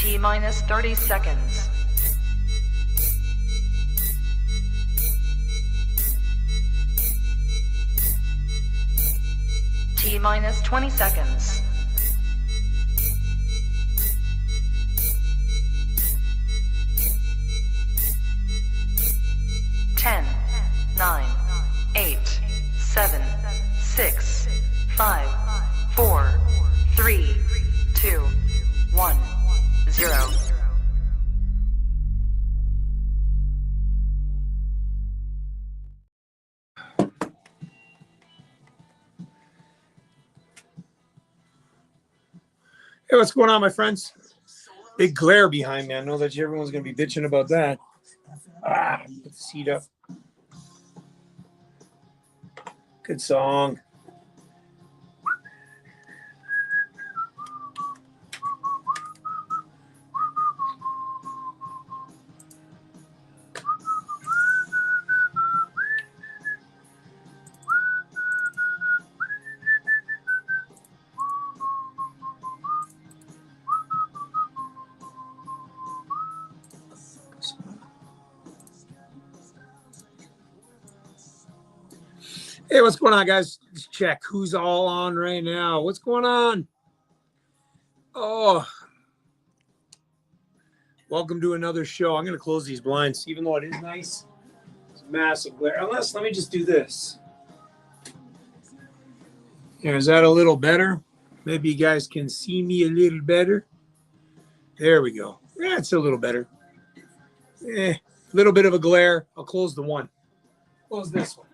T-minus 30 seconds. T-minus 20 seconds. 10, 9, 8, 7, 6, 5, 4, 3, 2, 1, 0. Hey, what's going on, my friends? Big glare behind me. I know that everyone's going to be bitching about that. Put the seat up. Good song. Hey, what's going on, guys? Let's check who's all on right now. What's going on? Oh, welcome to another show. I'm going to close these blinds, even though it is nice. It's massive glare. Unless, let me just do this. Here, is that a little better? Maybe you guys can see me a little better. There we go. Yeah, it's a little better. A little bit of a glare. I'll close the one. Close this one.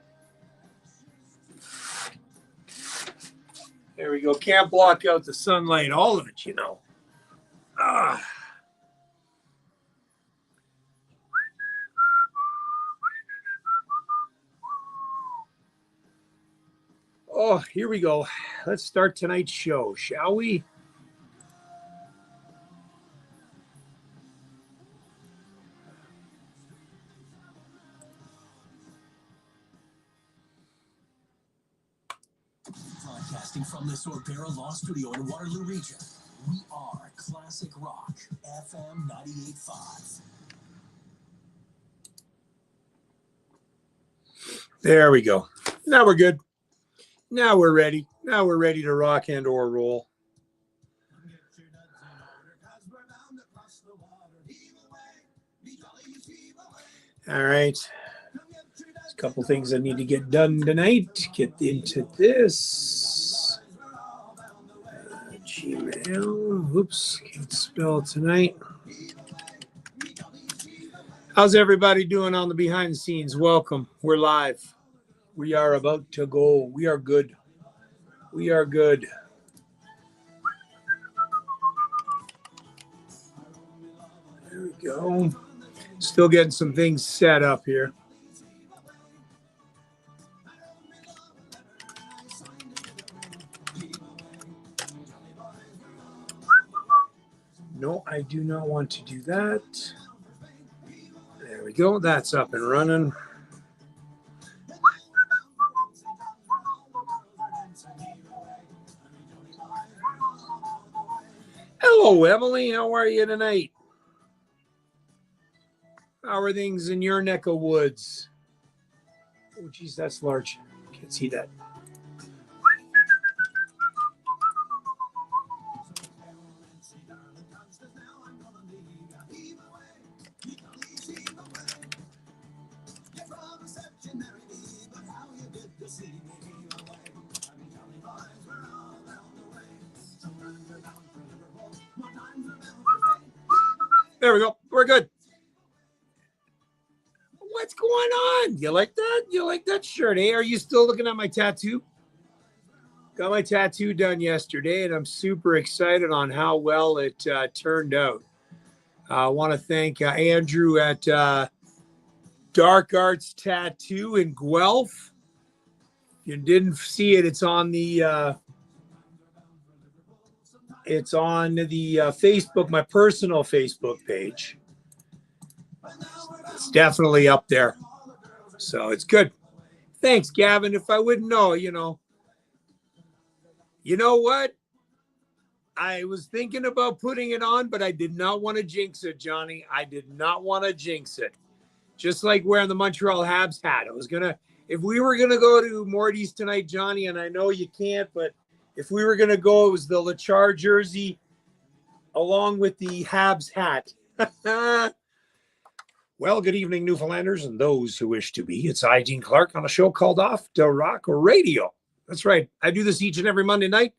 There we go. Can't block out the sunlight, all of it, you know. Oh, here we go. Let's start tonight's show, shall we? Broadcasting from the Sorbera Law Studio in Waterloo region, we are Classic Rock, FM 98.5. There we go. Now we're good. Now we're ready. Now we're ready to rock and or roll. All right. There's a couple things I need to get done tonight. Get into this. Gmail. Oops. Can't spell tonight. How's everybody doing on the behind the scenes? Welcome. We're live. We are about to go. We are good. We are good. There we go. Still getting some things set up here. No, I do not want to do that. There we go. That's up and running. Hello, Emily. How are you tonight? How are things in your neck of woods? Oh, geez, that's large. Can't see that. There we go. We're good. What's going on? You like that? You like that shirt, eh? Are you still looking at my tattoo? Got my tattoo done yesterday, and I'm super excited on how well it turned out. I want to thank Andrew at Dark Arts Tattoo in Guelph. If you didn't see it, it's on the Facebook, my personal Facebook page. It's definitely up there. So it's good. Thanks, Gavin. If I wouldn't know, you know what? I was thinking about putting it on, but I did not want to jinx it, Johnny. I did not want to jinx it. Just like wearing the Montreal Habs hat. I was going to, if we were going to go to Morty's tonight, Johnny, and I know you can't, but if we were going to go, it was the Lachar jersey along with the Habs hat. Well, good evening, Newfoundlanders, and those who wish to be. It's I, Gene Clark, on a show called Off the Rock Radio. That's right. I do this each and every Monday night,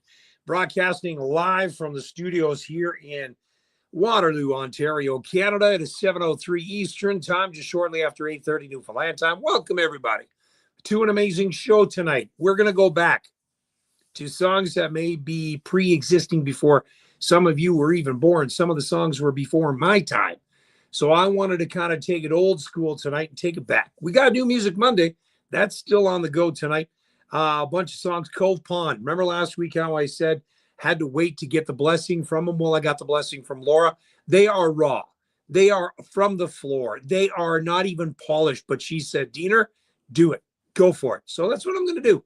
broadcasting live from the studios here in Waterloo, Ontario, Canada. It is 7:03 Eastern time, just shortly after 8:30 Newfoundland time. Welcome, everybody, to an amazing show tonight. We're going to go back to songs that may be pre-existing before some of you were even born. Some of the songs were before my time. So I wanted to kind of take it old school tonight and take it back. We got New Music Monday. That's still on the go tonight. A bunch of songs. Cove Pond. Remember last week how I said had to wait to get the blessing from them? Well, I got the blessing from Laura. They are raw. They are from the floor. They are not even polished. But she said, Diener, do it. Go for it. So that's what I'm going to do.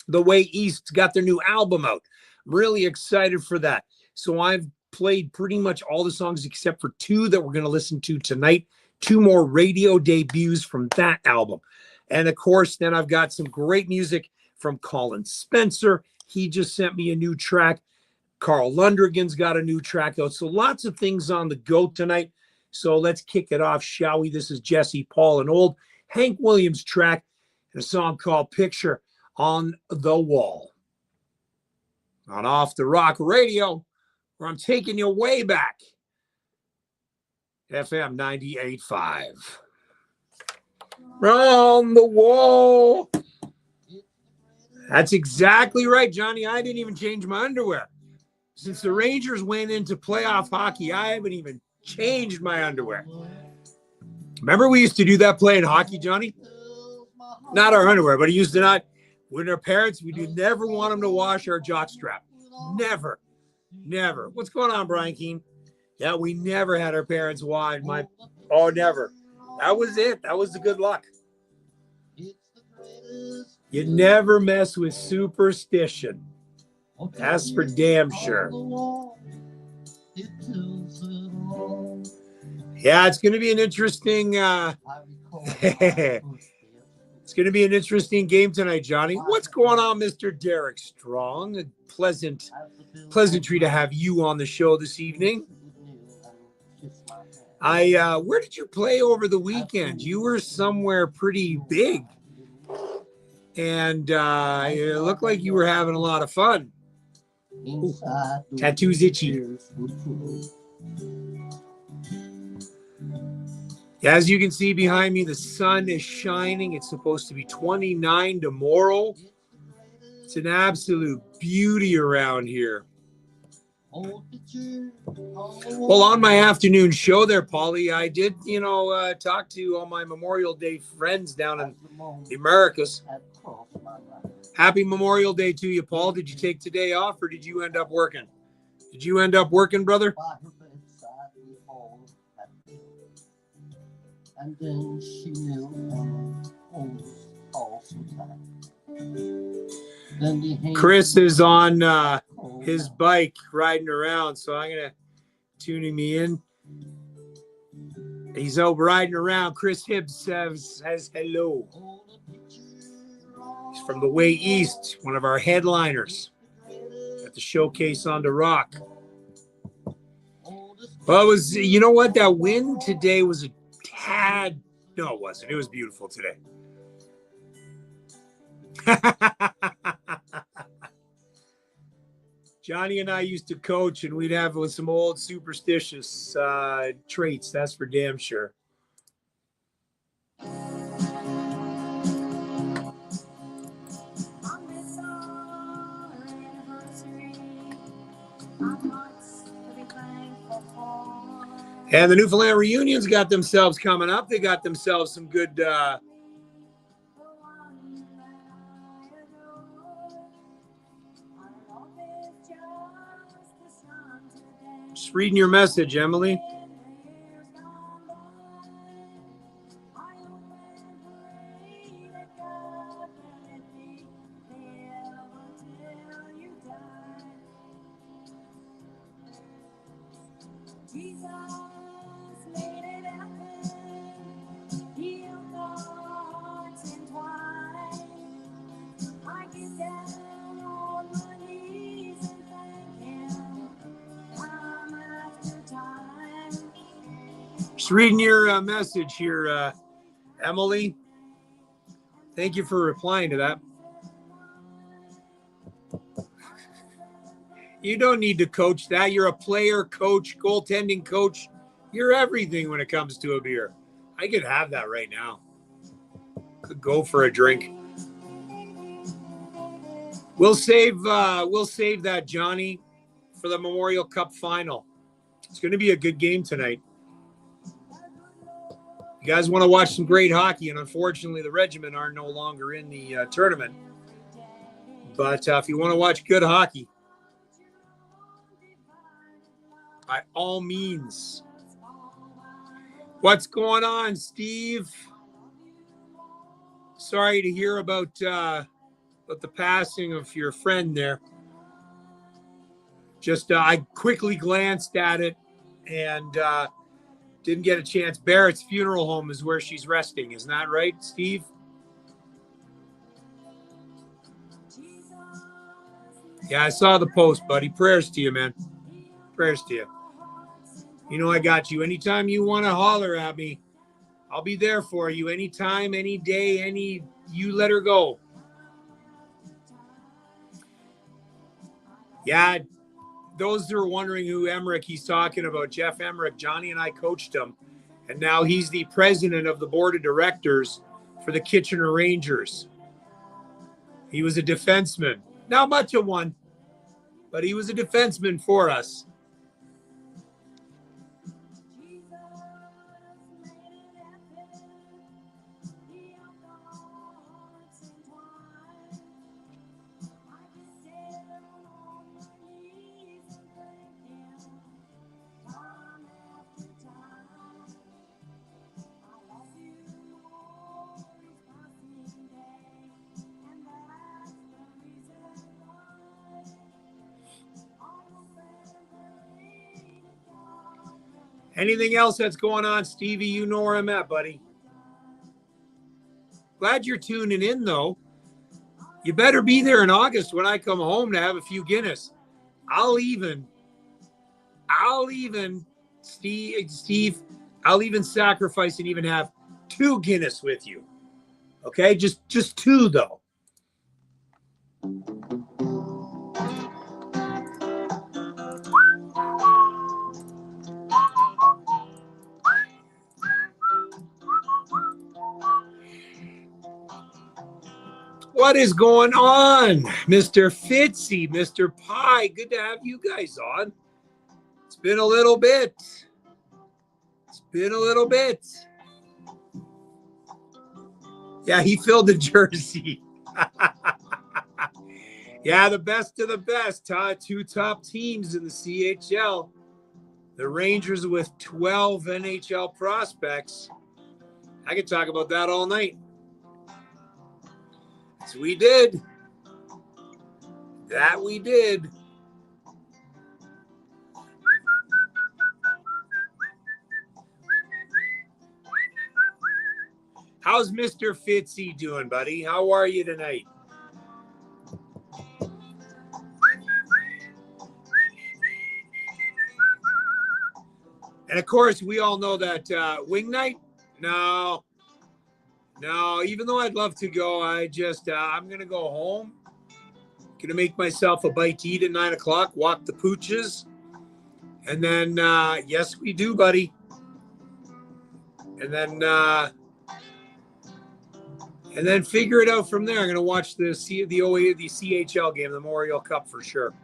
The Way East got their new album out. I'm really excited for that. So I've played pretty much all the songs except for two that we're going to listen to tonight. Two more radio debuts from that album. And of course, then I've got some great music from Colin Spencer. He just sent me a new track. Carl Lundgren's got a new track out. So lots of things on the go tonight. So let's kick it off, shall we? This is Jesse, Paul, and old Hank Williams track and a song called Picture on the Wall. On Off the Rock Radio, where I'm taking you way back. FM 98.5. On the wall. That's exactly right, Johnny. I didn't even change my underwear. Since the Rangers went into playoff hockey, I haven't even changed my underwear. Remember we used to do that playing hockey, Johnny? Not our underwear, but it used to not. When our parents, we did never want them to wash our jockstrap. Never. Never. What's going on, Brian Keene? Yeah, we never had our parents wash my. Oh, never. That was it. That was the good luck. You never mess with superstition. That's for damn sure. Yeah, it's going to be an interesting. It's going to be an interesting game tonight, Johnny. What's going on, Mr. Derek Strong? A pleasantry to have you on the show this evening. Where did you play over the weekend? You were somewhere pretty big, and it looked like you were having a lot of fun. Ooh, tattoos itchy. As you can see behind me, the sun is shining. It's supposed to be 29 tomorrow. It's an absolute beauty around here. Well, on my afternoon show there, Paulie, I did, talk to all my Memorial Day friends down in the Americas. Happy Memorial Day to you, Paul. Did you take today off or did you end up working? Did you end up working, brother? And then she knew Chris is on his bike riding around, so I'm gonna tuning me in. He's out riding around. Chris Hibbs says hello. He's from the Way East, one of our headliners at the Showcase on the Rock. Well, it was, you know what? That wind today was a tad. No, it wasn't. It was beautiful today. Johnny and I used to coach, and we'd have with some old superstitious traits. That's for damn sure. And the Newfoundland reunions got themselves coming up. They got themselves some good just reading your message, Emily. Just reading your message here, Emily. Thank you for replying to that. You don't need to coach that. You're a player, coach, goaltending coach. You're everything when it comes to a beer. I could have that right now. Could go for a drink. We'll save that, Johnny, for the Memorial Cup final. It's going to be a good game tonight. You guys want to watch some great hockey, and unfortunately the Regiment are no longer in the tournament. But if you want to watch good hockey, by all means. What's going on, Steve? Sorry to hear about the passing of your friend there. Just I quickly glanced at it and didn't get a chance. Barrett's funeral home is where she's resting. Isn't that right, Steve? Yeah, I saw the post, buddy. Prayers to you, man. Prayers to you. You know I got you. Anytime you want to holler at me, I'll be there for you. Anytime, any day, you let her go. Yeah, those that are wondering who Emmerich he's talking about, Jeff Emmerich, Johnny and I coached him, and now he's the president of the board of directors for the Kitchener Rangers. He was a defenseman. Not much of one, but he was a defenseman for us. Anything else that's going on, Stevie? You know where I'm at, buddy. Glad you're tuning in, though. You better be there in August when I come home to have a few Guinness. I'll even, Steve, I'll even sacrifice and even have 2 Guinness with you. Okay? Just 2, though. What is going on, Mr. Fitzy, Mr. Pie? Good to have you guys on. It's been a little bit. Yeah, he filled the jersey. Yeah, the best of the best, huh? 2 top teams in the CHL. The Rangers with 12 NHL prospects. I could talk about that all night. We did. That we did. How's Mr. Fitzy doing, buddy? How are you tonight? And of course, we all know that wing night. No, even though I'd love to go, I'm going to go home. Going to make myself a bite to eat at 9 o'clock, walk the pooches. And then, yes, we do, buddy. And then figure it out from there. I'm going to watch the CHL game, the Memorial Cup for sure.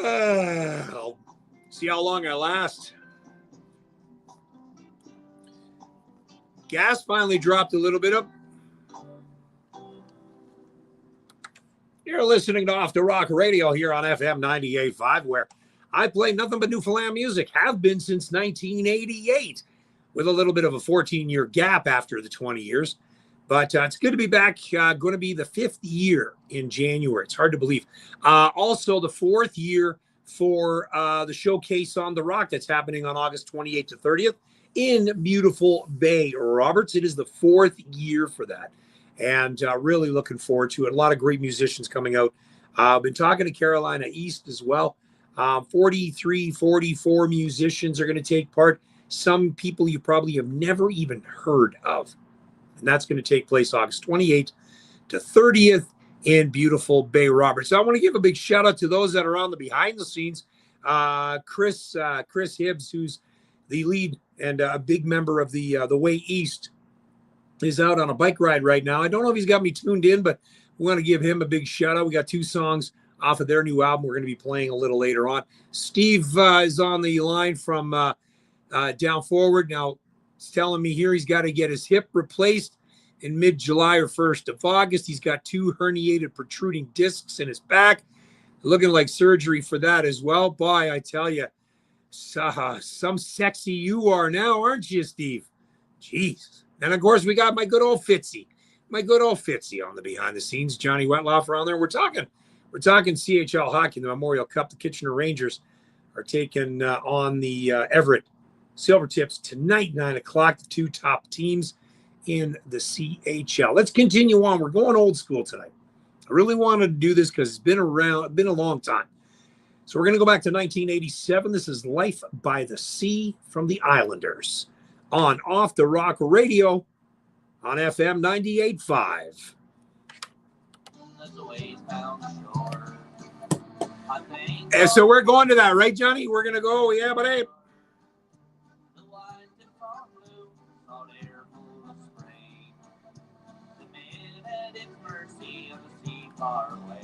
I'll see how long I last. Gas finally dropped a little bit up. You're listening to Off the Rock Radio here on FM 98.5, where I play nothing but Newfoundland music. Have been since 1988. with a little bit of a 14-year gap after the 20 years. But it's good to be back. Going to be the 5th year in January. It's hard to believe. Also, the 4th year for the showcase on the Rock that's happening on August 28th to 30th in beautiful Bay Roberts. It is the 4th year for that. And really looking forward to it. A lot of great musicians coming out. I've been talking to Carolina East as well. 43, 44 musicians are going to take part. Some people you probably have never even heard of. And that's going to take place August 28th to 30th in beautiful Bay Roberts. So I want to give a big shout out to those that are on the behind the scenes. Chris Hibbs, who's the lead and a big member of the Way East, is out on a bike ride right now. I don't know if he's got me tuned in, but we want to give him a big shout out. We got 2 songs off of their new album we're going to be playing a little later on. Steve is on the line from Down Forward. Now, it's telling me here he's got to get his hip replaced in mid-July or 1st of August. He's got 2 herniated protruding discs in his back. Looking like surgery for that as well. Boy, I tell you, some sexy you are now, aren't you, Steve? Jeez. And, of course, we got my good old Fitzy. My good old Fitzy on the behind the scenes. Johnny Wetlaufer on there. We're talking CHL hockey, the Memorial Cup. The Kitchener Rangers are taking on the Everett Silvertips tonight, 9 o'clock, the 2 top teams in the CHL. Let's continue on. We're going old school tonight. I really wanted to do this because it's been a long time. So we're going to go back to 1987. This is Life by the Sea from the Islanders on Off the Rock Radio on FM 98.5. And so we're going to that, right, Johnny? We're going to go, yeah, but hey. Far away.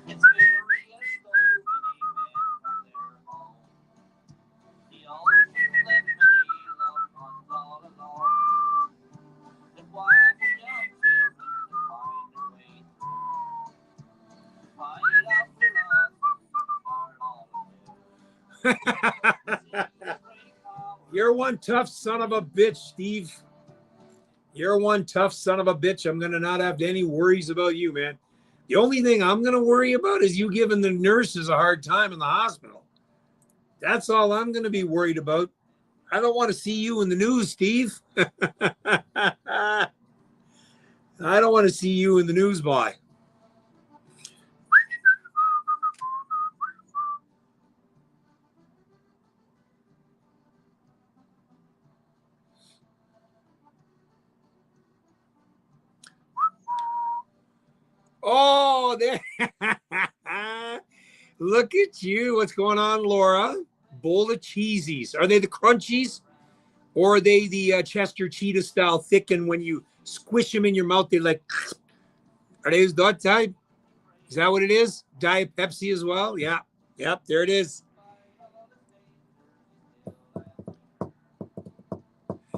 It's very as though many men from their home. The ocean left many loved ones all alone. The wives and young children to find their way. Fight out for us, start all over. You're one tough son of a bitch, Steve. You're one tough son of a bitch. I'm going to not have any worries about you, man. The only thing I'm going to worry about is you giving the nurses a hard time in the hospital. That's all I'm going to be worried about. I don't want to see you in the news, Steve. I don't want to see you in the news, boy. Oh, there. Look at you. What's going on, Laura? Bowl of cheesies. Are they the crunchies? Or are they the Chester Cheetah style thicken when you squish them in your mouth? They like, are they that type? Is that what it is? Diet Pepsi as well? Yeah. Yep, there it is.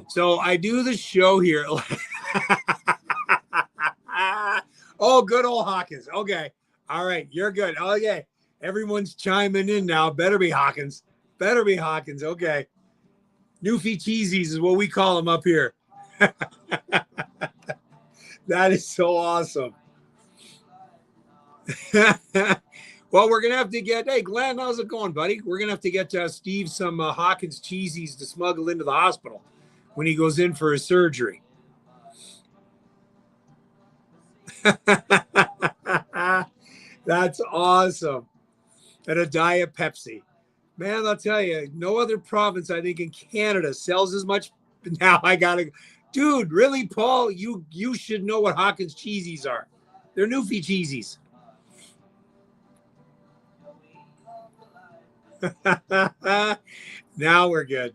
So I do the show here. Oh, good old Hawkins. Okay. All right. You're good. Okay. Everyone's chiming in now. Better be Hawkins. Better be Hawkins. Okay. Newfie cheesies is what we call them up here. That is so awesome. Well, we're going to have to get, hey, Glenn, how's it going, buddy? We're going to have to get Steve some Hawkins cheesies to smuggle into the hospital when he goes in for his surgery. That's awesome. And a Diet Pepsi. Man, I'll tell you, no other province, I think, in Canada sells as much. Now I got to, dude, really, Paul, you should know what Hawkins cheesies are. They're Newfie cheesies. Now we're good.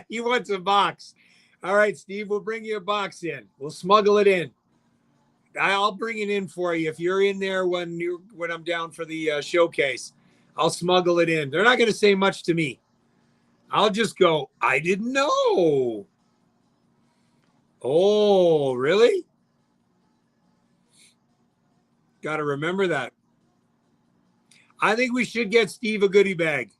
He wants a box. All right, Steve, we'll bring you a box in. We'll smuggle it in. I'll bring it in for you if you're in there when I'm down for the showcase. I'll smuggle it in. They're not going to say much to me. I'll just go, I didn't know. Oh, really? Got to remember that. I think we should get Steve a goodie bag.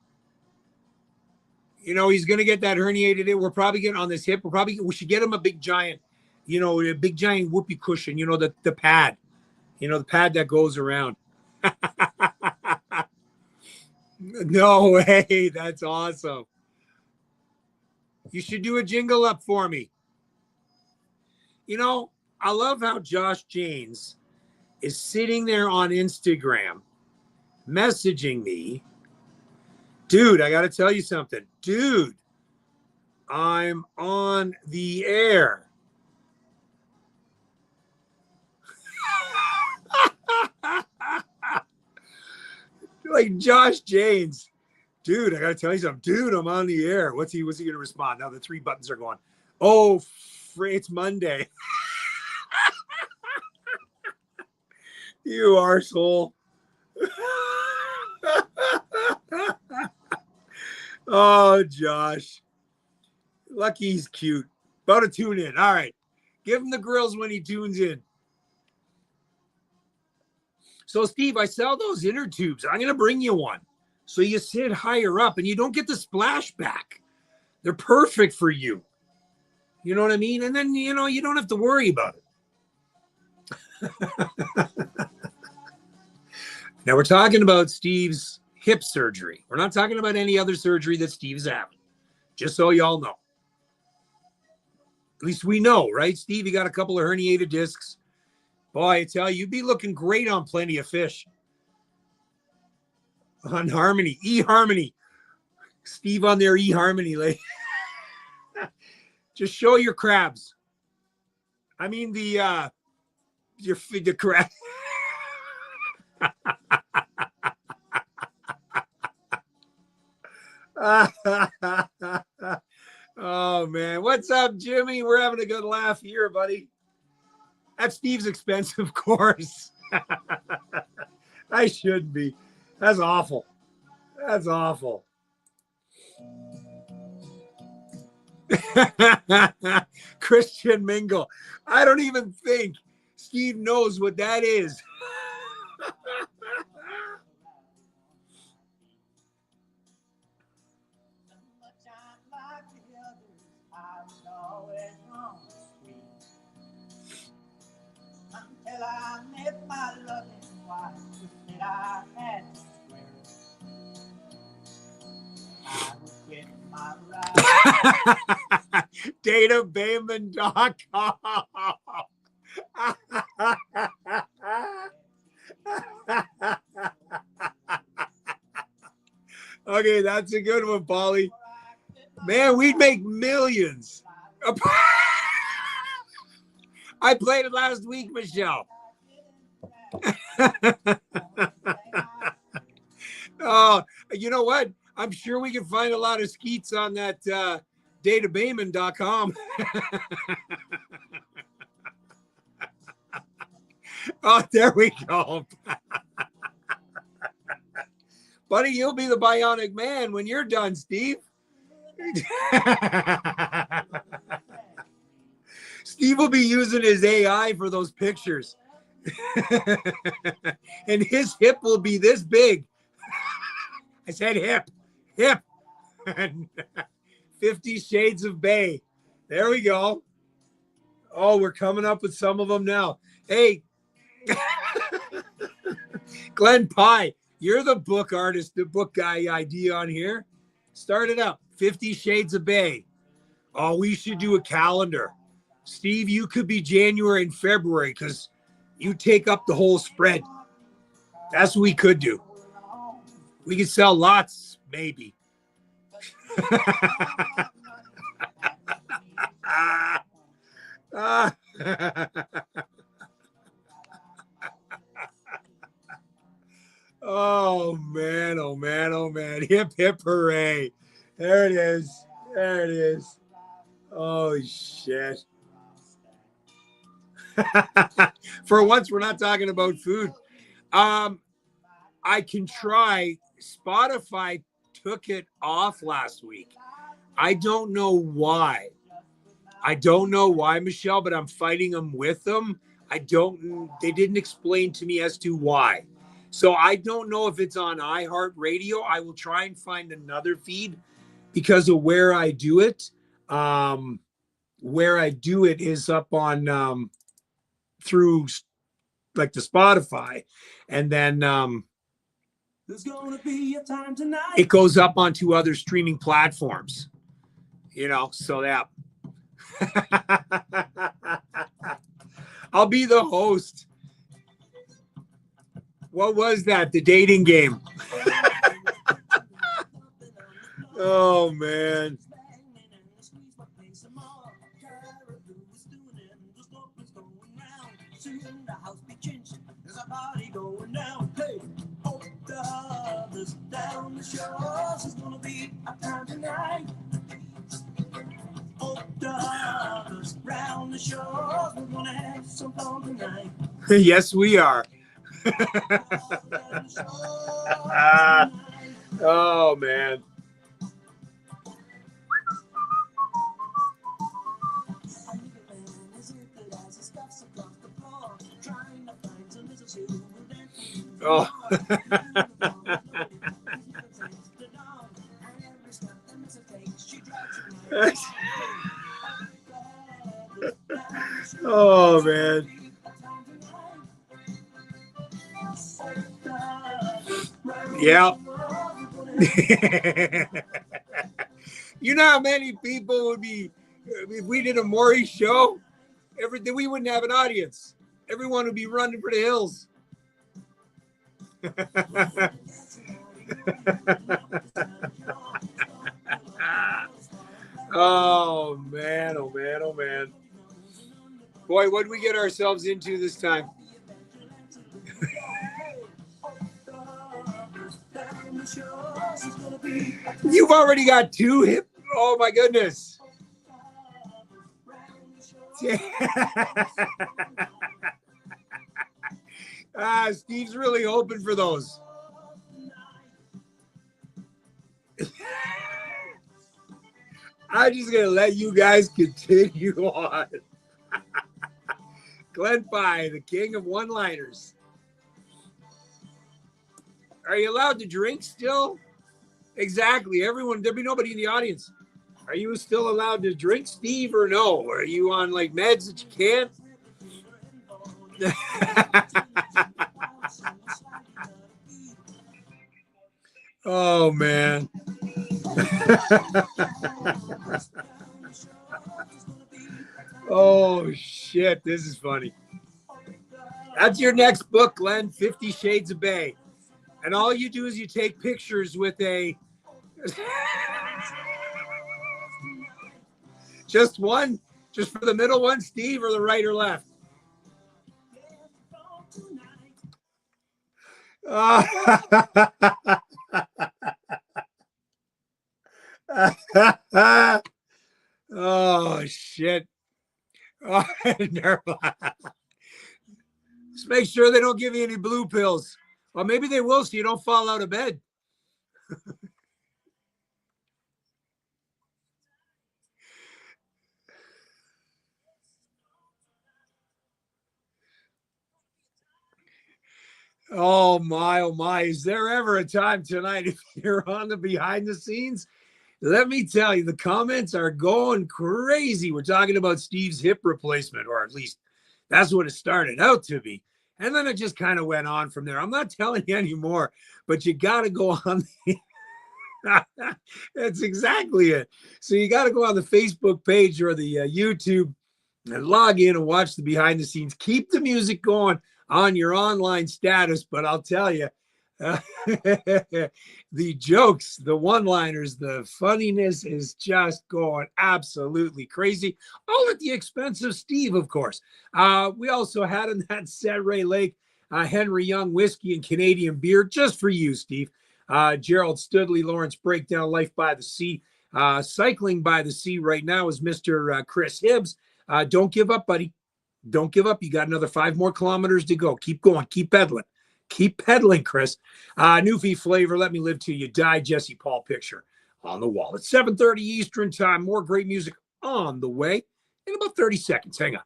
You know, he's going to get that herniated. We're probably getting on this hip. We should get him a big giant, a big giant whoopee cushion, the pad, the pad that goes around. No way. That's awesome. You should do a jingle up for me. I love how Josh Janes is sitting there on Instagram messaging me. Dude, I got to tell you something. Dude, I'm on the air. Like Josh Janes. Dude, I got to tell you something. Dude, I'm on the air. What's he going to respond? Now the 3 buttons are going. Oh, it's Monday. You arsehole. Oh, Josh. Lucky he's cute. About to tune in. All right. Give him the grills when he tunes in. So, Steve, I sell those inner tubes. I'm going to bring you one. So you sit higher up and you don't get the splashback. They're perfect for you. You know what I mean? And then, you don't have to worry about it. Now, we're talking about Steve's hip surgery. We're not talking about any other surgery that Steve's having. Just so y'all know. At least we know, right? Steve, you got a couple of herniated discs. Boy, I tell you, you'd be looking great on Plenty of Fish. On Harmony, eHarmony. Steve on their eHarmony, like. Just show your crabs. I mean the crab. Oh man, what's up, Jimmy? We're having a good laugh here, buddy. At Steve's expense, of course. I should be. That's awful. That's awful. Christian Mingle. I don't even think Steve knows what that is. Until I met my loving wife, that I had to swear I would quit my ride. Databayman.com. Okay, that's a good one, Paulie. Man, we'd make millions. I played it last week, Michelle. Oh, you know what? I'm sure we can find a lot of skeets on that databayman.com. Oh, there we go. Buddy, you'll be the bionic man when you're done, Steve. Steve will be using his AI for those pictures. And his hip will be this big. I said hip. 50 Shades of Bay. There we go. Oh, we're coming up with some of them now. Hey, Glenn Pye, you're the book artist, the book guy idea on here. Start it up. 50 Shades of Bay. Oh, we should do a calendar. Steve, you could be January and February because you take up the whole spread. That's what we could do. We could sell lots, maybe. Oh, man, oh, man, oh, man. Hip, hip, hooray. There it is. There it is. Oh, shit. For once, we're not talking about food. I can try. Spotify took it off last week. I don't know why. I don't know why, Michelle, but I'm fighting them with them. They didn't explain to me as to why. So I don't know if it's on iHeartRadio. I will try and find another feed because of where I do it. Where I do it is up on through like the Spotify, and then There's gonna be a time tonight. it goes up onto other streaming platforms. So that I'll be the host. What was that? The dating game. Oh, man. There's a party going down. Hey, oh, the others down the shores. There's gonna be a time tonight. Oh, the others round the shores. We're gonna have some fun tonight. Yes, we are. Oh, man. Oh. Oh, man. Yeah. You know how many people would be if we did a Maury show? We wouldn't have an audience. Everyone would be running for the hills. Oh man, oh man, oh man. Boy, what did we get ourselves into this time? You've already got two hip. Oh my goodness. Steve's really hoping for those. I'm just going to let you guys continue on. Glenn Pye, the king of one-liners. Are you allowed to drink still? Exactly. Everyone, there'll be nobody in the audience. Are you still allowed to drink, Steve, or no? Are you on like meds that you can't? Oh, man. Oh, shit. This is funny. That's your next book, Glenn, 50 Shades of Bay. And all you do is you take pictures with a... Just one? Just for the middle one, Steve, or the right or left? Oh, shit. Oh, never mind. Just make sure they don't give you any blue pills. Or maybe they will so you don't fall out of bed. Oh my. Is there ever a time tonight if you're on the behind the scenes? Let me tell you, the comments are going crazy. We're talking about Steve's hip replacement, or at least that's what it started out to be. And then it just kind of went on from there. I'm not telling you anymore, but you got to go on. That's exactly it. So you got to go on the Facebook page or the YouTube and log in and watch the behind the scenes. Keep the music going on your online status, but I'll tell you, the jokes, the one-liners, the funniness is just going absolutely crazy, all at the expense of Steve, of course. We also had in that set Ray Lake, Henry Young whiskey and Canadian beer, just for you, Steve. Gerald Studley, Lawrence Breakdown, Life by the Sea. Cycling by the Sea right now is Mr. Chris Hibbs. Don't give up, buddy. Don't give up. You got another 5 more kilometers to go. Keep going. Keep pedaling. Keep pedaling, Chris. Newfie Flavor, Let Me Live Till You Die, Jesse Paul picture. on the wall. It's 7:30 Eastern time. More great music on the way in about 30 seconds. Hang on.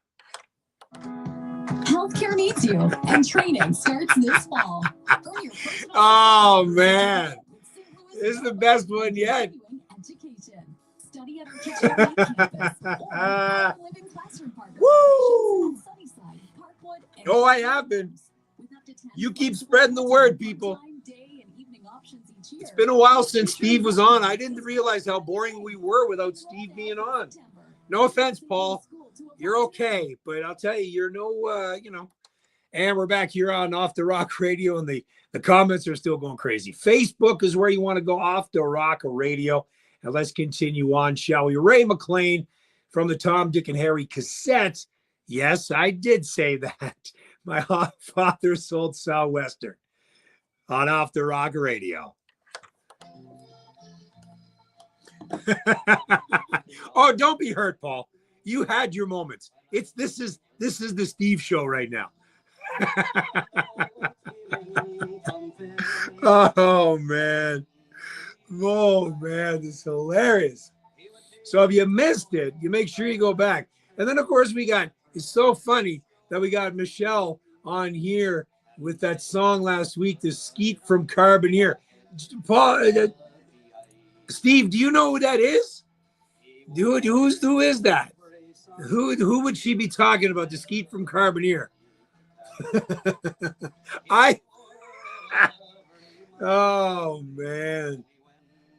Healthcare needs you, and training starts this fall. Oh, man. This is the best one yet. Education. Study at our Kitchener campus or our living classroom partner. Woo! Sunnyside, Parkwood, and Oh, I have been. with up to 10 You keep spreading the word, people. one-time day and evening options each year. It's been a while since Steve was on. I didn't realize how boring we were without Steve being on. No offense, Paul. You're okay, but I'll tell you, you're no, And we're back here on Off the Rock Radio, and the comments are still going crazy. Facebook is where you want to go, Off the Rock Radio. And let's continue on, shall we? Ray McLean from the Tom, Dick, and Harry cassette. Yes, I did say that. My father sold Southwestern on Off the Rock Radio. Oh, don't be hurt, Paul. You had your moments. This is the Steve show right now. Oh man, this is hilarious. So if you missed it, you make sure you go back. And then of course it's so funny that we got Michelle on here with that song last week, the Skeet from Carboneer. Paul, Steve, do you know who that is? Who is that? Who would she be talking about? The Skeet from Carboneer. Oh man,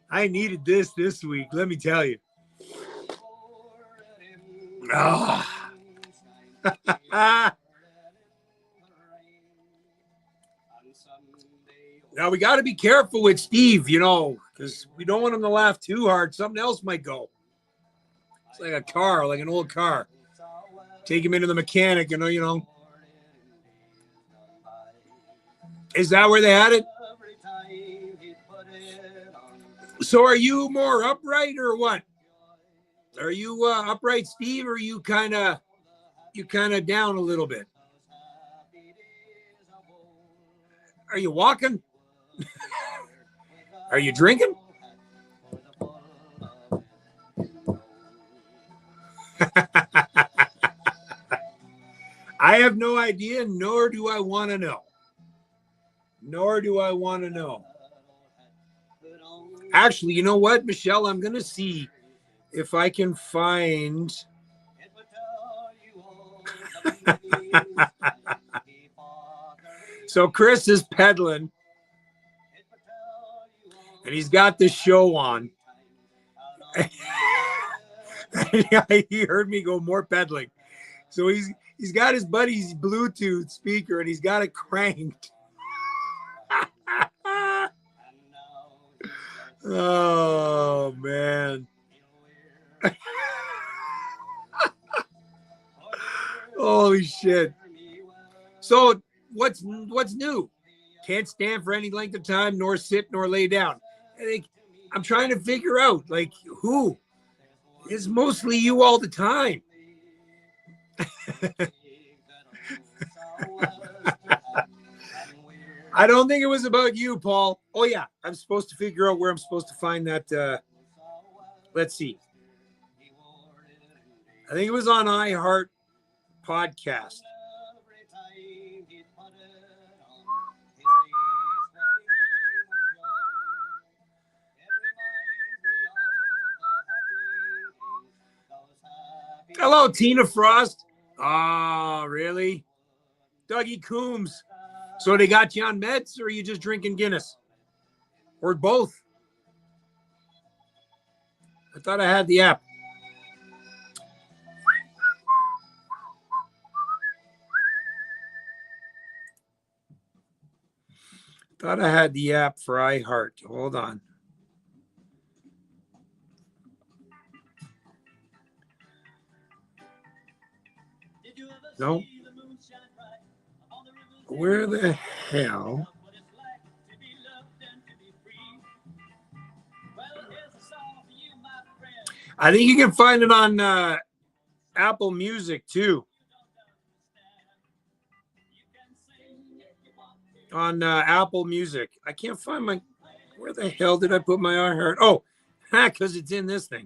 I needed this week. Let me tell you. Oh. Now we got to be careful with Steve, because we don't want him to laugh too hard. Something else might go. It's like a car, like an old car. Take him into the mechanic, Is that where they had it? So are you more upright or what? Are you upright, Steve, or are you kind of down a little bit? Are you walking? Are you drinking? I have no idea, nor do I want to know. Actually, you know what, Michelle? I'm going to see if I can find... So Chris is peddling, and he's got the show on. He heard me go more peddling. So he's got his buddy's Bluetooth speaker, and he's got it cranked. Oh man. Holy shit. So what's new? Can't stand for any length of time, nor sit, nor lay down. I'm trying to figure out, who? It's mostly you all the time. I don't think it was about you, Paul. Oh, yeah. I'm supposed to figure out where I'm supposed to find that. Let's see. I think it was on iHeart Podcast. Hello, Tina Frost. Oh, really? Dougie Coombs. So they got you on meds, or are you just drinking Guinness? Or both? I thought I had the app. Thought I had the app for iHeart. Hold on. No. Where the hell? I think you can find it on Apple Music too. On Apple Music. I can't find my... Where the hell did I put my iHeart? Oh, Because it's in this thing.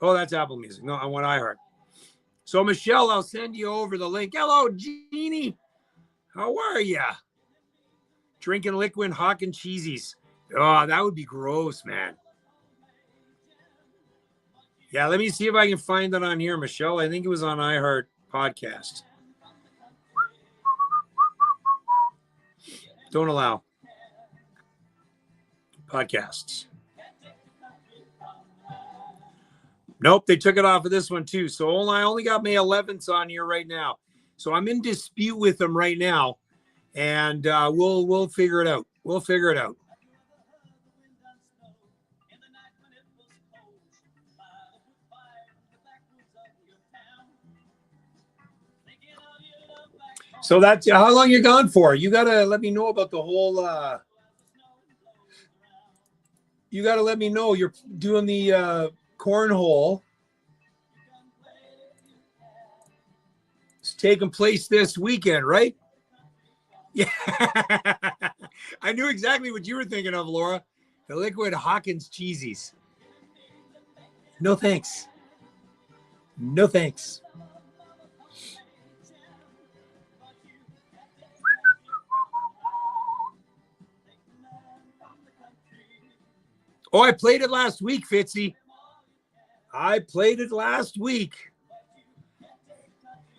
Oh, that's Apple Music. No, I want iHeart. So, Michelle, I'll send you over the link. Hello, Jeannie. How are ya? Drinking liquid hawk and cheesies. Oh, that would be gross, man. Yeah, let me see if I can find it on here, Michelle. I think it was on iHeart Podcast. Don't allow podcasts. Nope, they took it off of this one too. So I only got May 11th on here right now. So I'm in dispute with them right now, and we'll figure it out. We'll figure it out. So that's how long you're gone for. You gotta let me know about the whole. You gotta let me know you're doing the cornhole. It's taking place this weekend, right? Yeah, I knew exactly what you were thinking of, Laura. The liquid Hawkins cheesies. No thanks. No thanks. Oh, I played it last week, Fitzy. I played it last week.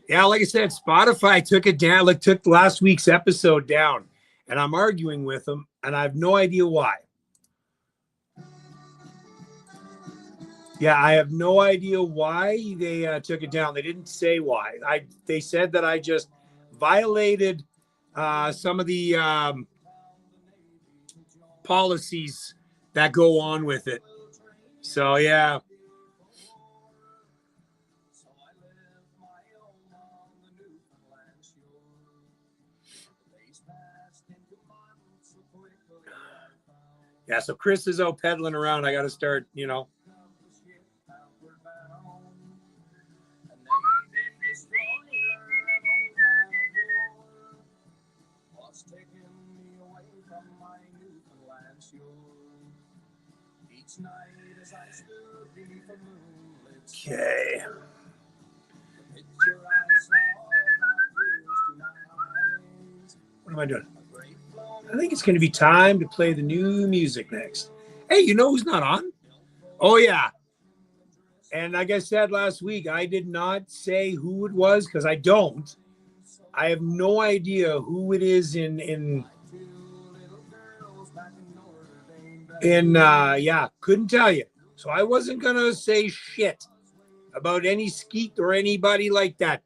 Yeah, like I said, Spotify took it down, took last week's episode down, and I'm arguing with them, and I have no idea why. Yeah, I have no idea why they took it down. They didn't say why. They said that I just violated some of the policies that go on with it. So, yeah. Yeah, so Chris is out pedaling around. I got to start, Okay. What am I doing? I think it's going to be time to play the new music next. Hey, you know who's not on? Oh, yeah. And like I said last week, I did not say who it was because I don't. I have no idea who it is in couldn't tell you. So I wasn't going to say shit about any skeet or anybody like that.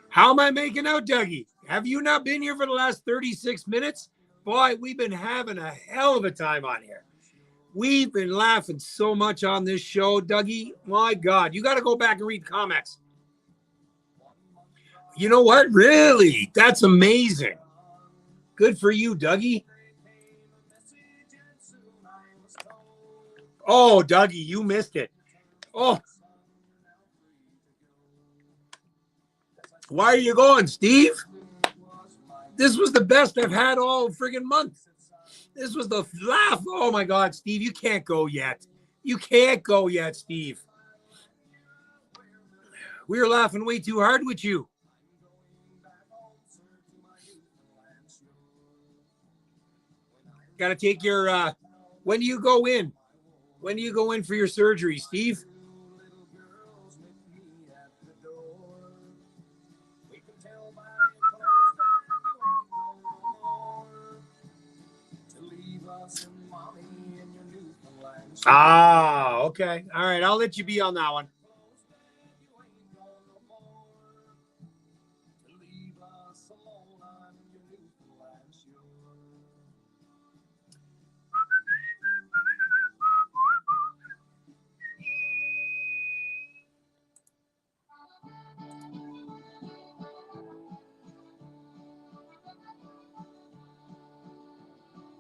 How am I making out, Dougie? Have you not been here for the last 36 minutes? Boy, we've been having a hell of a time on here. We've been laughing so much on this show, Dougie. My God, you got to go back and read comments. You know what? Really? That's amazing. Good for you, Dougie. Oh, Dougie, you missed it. Oh. Why are you going, Steve? This was the best I've had all friggin' month. This was the laugh. Oh, my God, Steve, you can't go yet. You can't go yet, Steve. We were laughing way too hard with you. Got to take your, when do you go in? When do you go in for your surgery, Steve? Ah, okay. All right. I'll let you be on that one.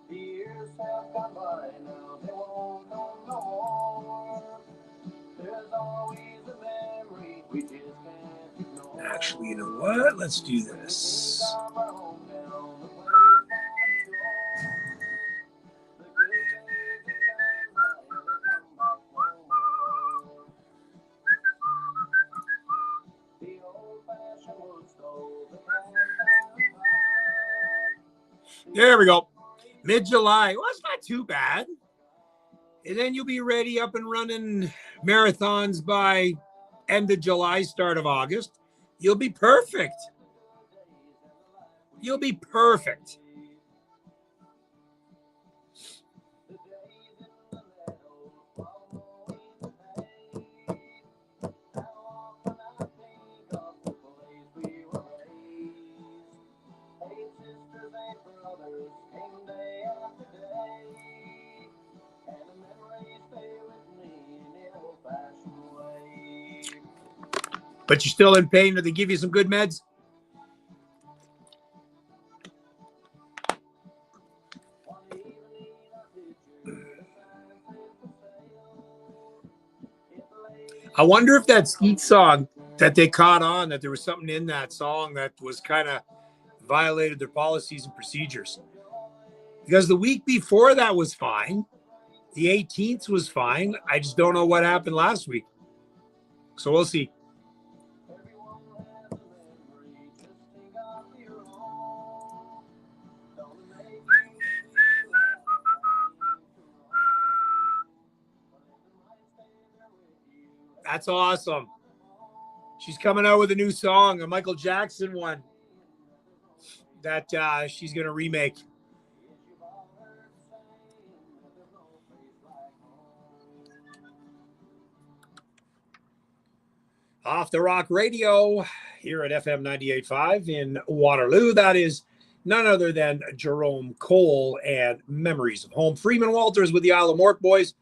The years have gone by now, they won't know no more. Actually, you know what? Let's do this. There we go. Mid-July. Well, it's not too bad. And then you'll be ready up and running marathons by end of July, start of August. You'll be perfect. You'll be perfect. But you're still in pain? Do they give you some good meds? I wonder if that Skeet song that they caught on, that there was something in that song that was kind of violated their policies and procedures. Because the week before that was fine. The 18th was fine. I just don't know what happened last week. So we'll see. That's awesome. She's coming out with a new song, a Michael Jackson one that she's going to remake. Off the Rock Radio here at FM 98.5 in Waterloo. That is none other than Jerome Cole and Memories of Home. Freeman Walters with the Isle of Mork Boys.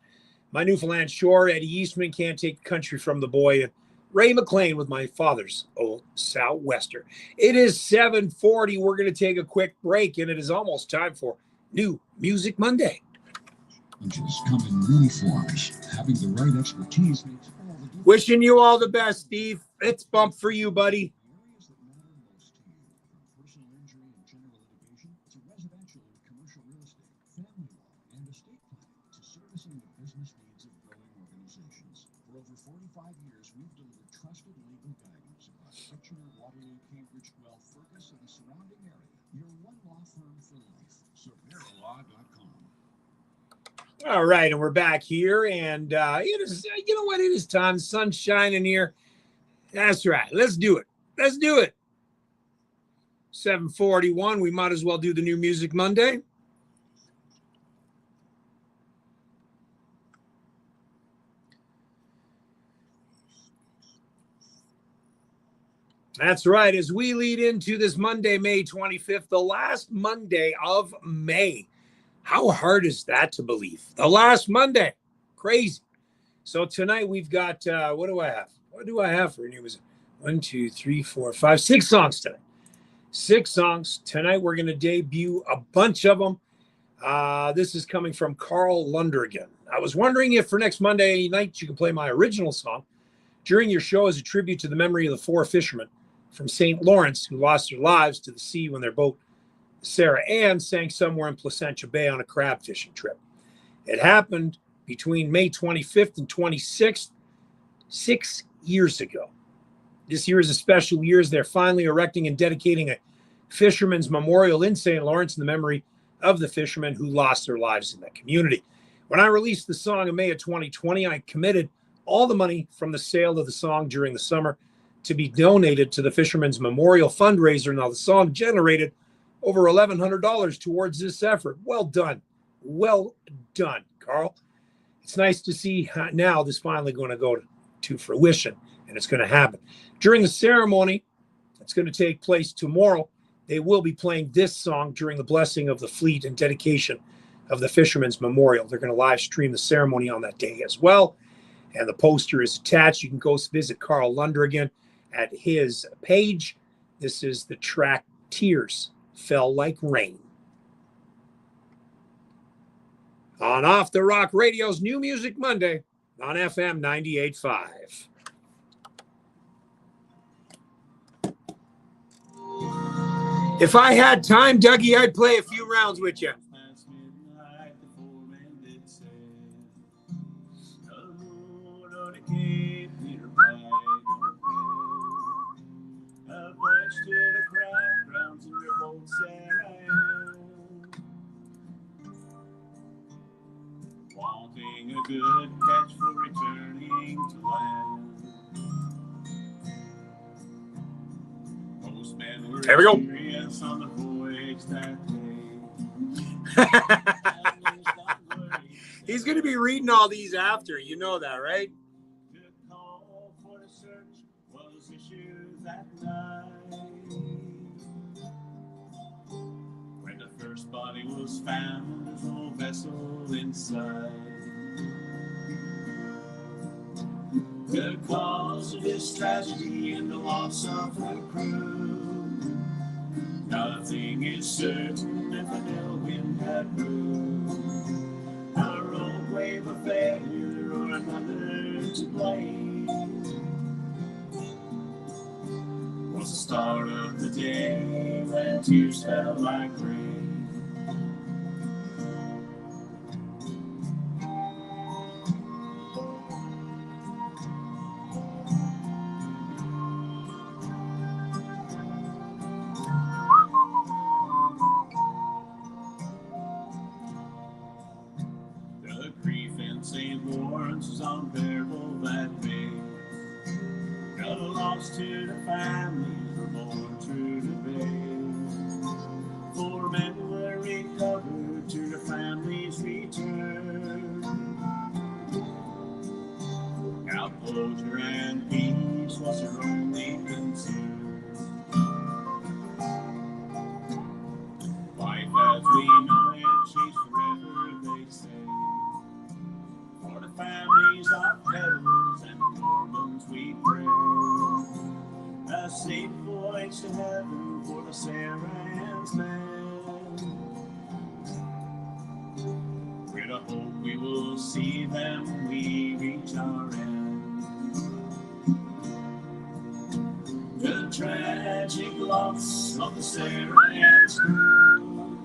My Newfoundland Shore, Eddie Eastman, Can't Take the Country from the Boy, and Ray McLean with my father's old Southwester. It is 7:40. We're going to take a quick break, and it is almost time for New Music Monday. Challenges come in many forms. Having the right expertise makes all the difference. Wishing you all the best, Steve. It's bump for you, buddy. Areas that matter most to you, from personal injury and general litigation to residential and commercial real estate, family law, and estate planning to servicing the business needs of growing organizations. For over 45 years, we've delivered trusted legal guidance across Kitchener, Waterloo, Cambridge, Guelph, Fergus, and the surrounding area. Your one law firm for life. ServeroLaw.com. All right, and we're back here, and it is, you know what, it is time. Sun's shining here. That's right. Let's do it. Let's do it. 7:41. We might as well do the New Music Monday. That's right. As we lead into this Monday, May 25th, the last Monday of May. How hard is that to believe? The last Monday. Crazy. So tonight we've got, what do I have? What do I have for new music? 1, 2, 3, 4, 5, 6 songs tonight. 6 songs. Tonight we're going to debut a bunch of them. This is coming from Carl Lundergan. I was wondering if for next Monday night you can play my original song during your show as a tribute to the memory of the 4 fishermen from St. Lawrence who lost their lives to the sea when their boat Sarah Ann sank somewhere in Placentia Bay on a crab fishing trip. It happened between May 25th and 26th, 6 years ago. This year is a special year as they're finally erecting and dedicating a fisherman's memorial in St. Lawrence in the memory of the fishermen who lost their lives in that community. When I released the song in May of 2020, I committed all the money from the sale of the song during the summer to be donated to the Fisherman's Memorial fundraiser. Now, the song generated over $1,100 towards this effort. Well done. Well done, Carl. It's nice to see now this finally going to go to fruition, and it's going to happen. During the ceremony that's going to take place tomorrow, they will be playing this song during the blessing of the fleet and dedication of the Fisherman's Memorial. They're going to live stream the ceremony on that day as well, and the poster is attached. You can go visit Carl Lundergan at his page. This is the track Tears Fell Like Rain. On Off the Rock Radio's New Music Monday on FM 98.5. If I had time, Dougie, I'd play a few rounds with you. Past midnight, the foreman did say, "The moon on the Cape, Peter Bright on the a voice to the craft grounds in your boat, Sarah Ann. Wanting a good catch for returning to land. Most men were There we go. experienced on the voyage that day. He's going to be reading all these after. You know that, right? The call for the search was issued that night. When the first body was found, there's no vessel inside. The cause of this tragedy and the loss of her crew, nothing is certain if an ill wind had brewed. A roadway of failure or another to blame was the start of the day when tears fell like rain. The grief in St. Lawrence was unbearable that day. The loss to the families were borne through the bay. 4 men were recovered to the families' return. Now closure and peace was her only concern. Life as we know it changed forever, they say. For the families of pedals and Mormons we pray. A safe voyage to heaven for the Sarah's land. With a hope we will see them when we reach our end. The tragic loss of the Sarah's crew.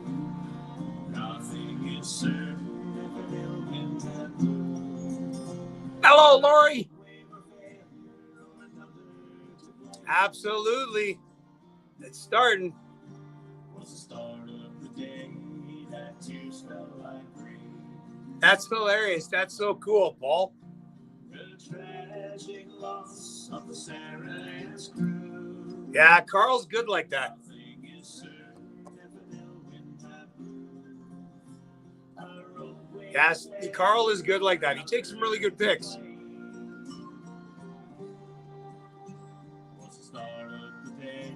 Nothing is certain if an ill wind had blew. Hello, Lori. Absolutely. It's starting. Was the start of the day that tears fell like rain. That's hilarious. That's so cool, Paul. The tragic loss of the Sarah's crew. Yeah, Carl's good like that. Nothing is certain if an ill wind had blew. A roadway Yes, Carl is good like that. He takes some really good picks. Was the start of the day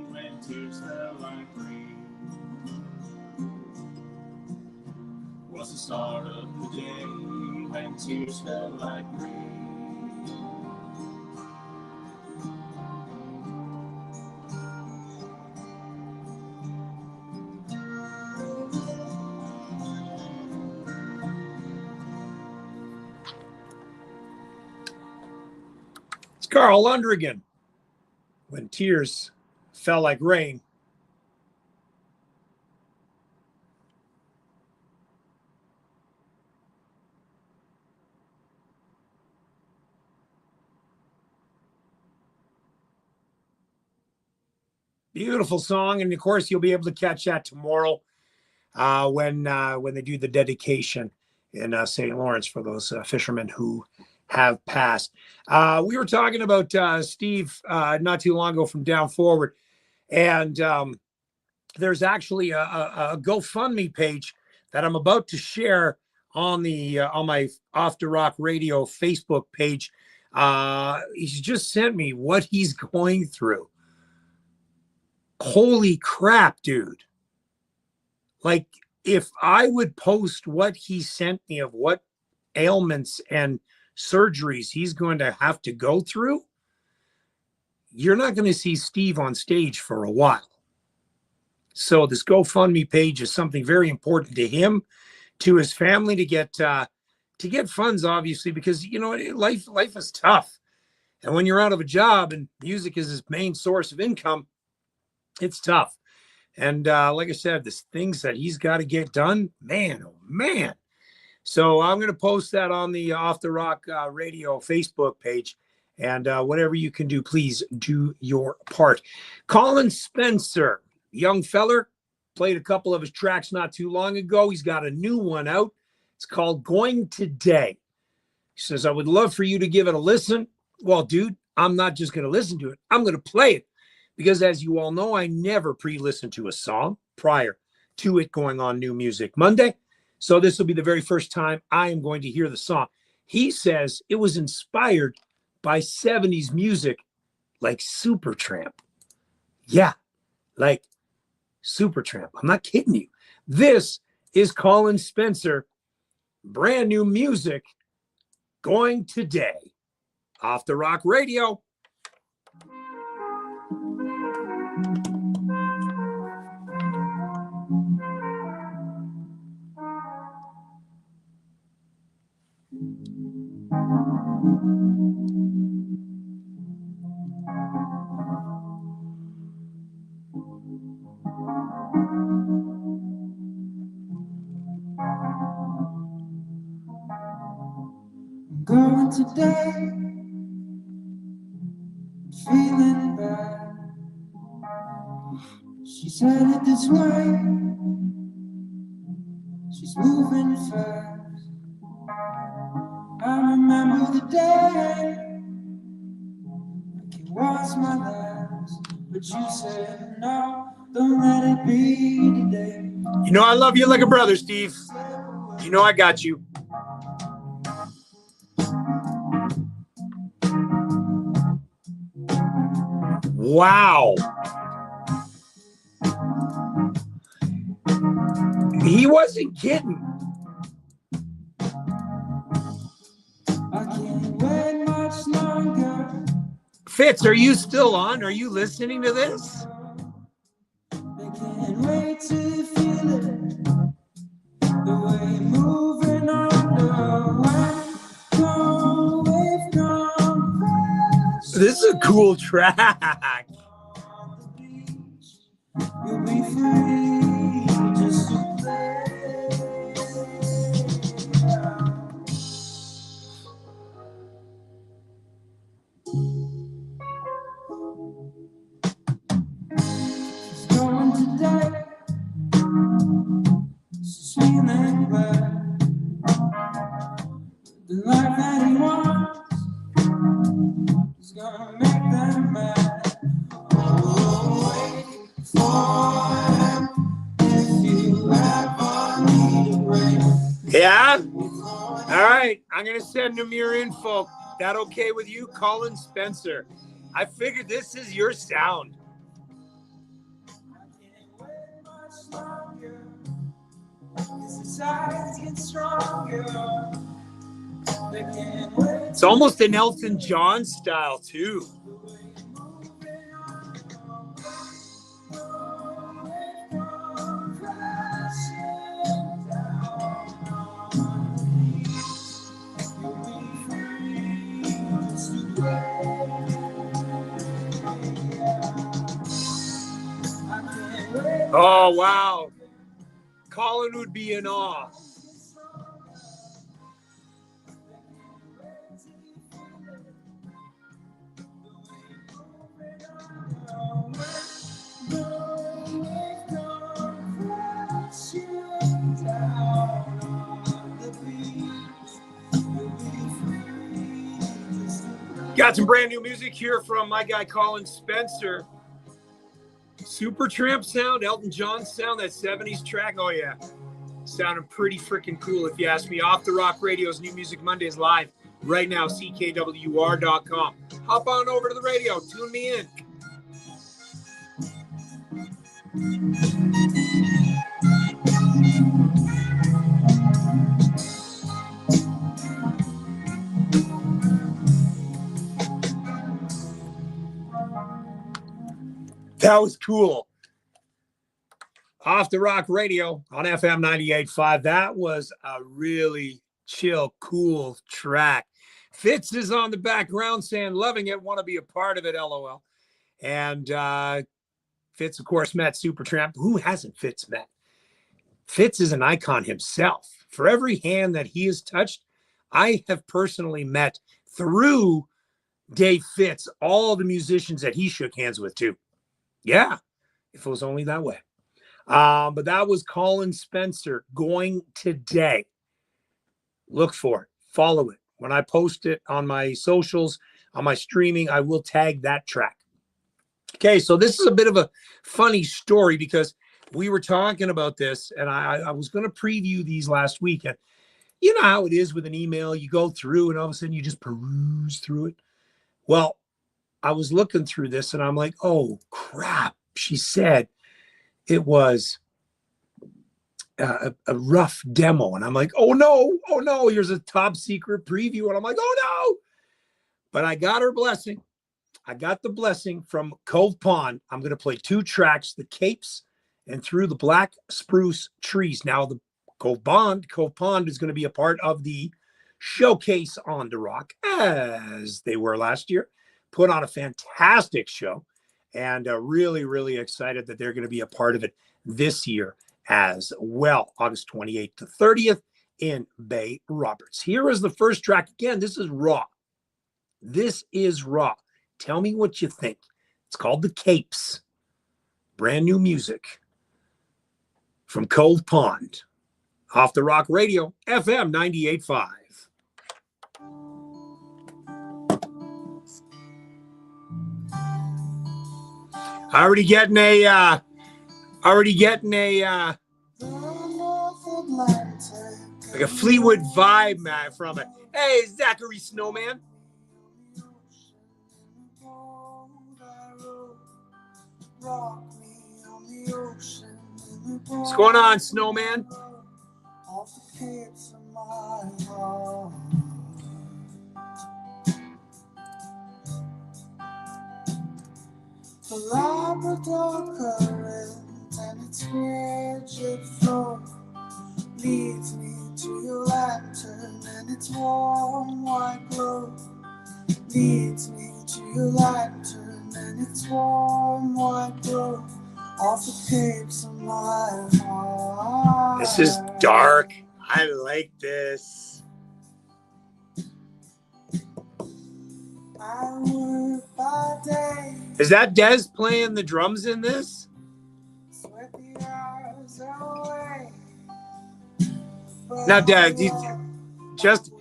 when tears fell like rain. Was the start of the day when tears fell like rain. It's Carl Lundrigan. When tears fell like rain. Beautiful song, and of course you'll be able to catch that tomorrow when they do the dedication in St. Lawrence for those fishermen who have passed. We were talking about Steve not too long ago from Down Forward, and there's actually a GoFundMe page that I'm about to share on the on my Off the Rock Radio Facebook page. He's just sent me what he's going through. Holy crap, dude. Like, if I would post what he sent me of what ailments and surgeries he's going to have to go through, you're not going to see Steve on stage for a while. So this GoFundMe page is something very important to him, to his family, to get funds, obviously, because, you know, life is tough. And when you're out of a job and music is his main source of income, it's tough. And like I said, the things that he's got to get done, man, oh man. So I'm going to post that on the Off the Rock Radio Facebook page. And whatever you can do, please do your part. Colin Spencer, young feller, played a couple of his tracks not too long ago. He's got a new one out. It's called Going Today. He says, I would love for you to give it a listen. Well, dude, I'm not just going to listen to it. I'm going to play it. Because as you all know, I never pre-listen to a song prior to it going on New Music Monday. So this will be the very first time I am going to hear the song. He says it was inspired by 70s music like Supertramp. Yeah, like Supertramp. I'm not kidding you. This is Colin Spencer, brand new music, Going Today. Off the Rock Radio. Going today, feeling bad. She's headed this way, she's moving fast. I remember the day, like it was my last. But you said no, don't let it be today. You know I love you like a brother, Steve. You know I got you. Wow. He wasn't kidding. I can't wait much longer. Fitz, are you still on? Are you listening to this? I can't wait to feel it. The way you're moving on the wave gone past. This is a cool track. You'll be free just to play. She's going today. She's feeling glad. The life that he wants is gonna make them mad. Oh, wait for him if you ever need a break. Yeah? All right. I'm going to send him your info. That okay with you? Colin Spencer. I figured this is your sound. I can't wait much longer. This decide's get stronger. They can't wait. It's almost an Elton John style, too. Oh, wow. Colin would be in awe. Got some brand new music here from my guy Colin Spencer. Supertramp sound, Elton John sound, that 70s track. Oh, yeah. Sounding pretty freaking cool if you ask me. Off the Rock Radio's New Music Mondays live right now, ckwr.com. Hop on over to the radio. Tune me in. That was cool. Off the Rock Radio on FM 98.5. That was a really chill, cool track. Fitz is on the background saying, loving it, want to be a part of it, LOL. And Fitz, of course, met Supertramp. Who hasn't Fitz met? Fitz is an icon himself. For every hand that he has touched, I have personally met through Dave Fitz all the musicians that he shook hands with too. Yeah, if it was only that way. But that was Colin Spencer going today. Look for it. Follow it. When I post it on my socials, on my streaming, I will tag that track. Okay, so this is a bit of a funny story because we were talking about this, and I was going to preview these last week. And you know how it is with an email. You go through, and all of a sudden you just peruse through it. Well, I was looking through this, and I'm like, oh, crap. She said it was a rough demo. And I'm like, oh no, here's a top secret preview. And I'm like, oh no. But I got her blessing. I got the blessing from Cove Pond. I'm going to play 2 tracks, The Capes and Through the Black Spruce Trees. Now, the Cove Pond is going to be a part of the showcase on the Rock, as they were last year. Put on a fantastic show, and really, really excited that they're going to be a part of it this year as well, August 28th to 30th in Bay Roberts. Here is the first track. Again, this is raw. This is raw. Tell me what you think. It's called The Capes. Brand new music from Cove Pond. Off the Rock Radio, FM 98.5. Already getting a like a Fleetwood vibe, man, from it. Hey, Zachary Snowman. What's going on, Snowman? The Labrador current and its rigid flow leads me to your lantern and its warm white glow. Leads me to your lantern and its warm white glow. Off the capes of my heart. This is dark. I like this. I work by day. Is that Des playing the drums in this? Sweat the hours away. Now, Des, just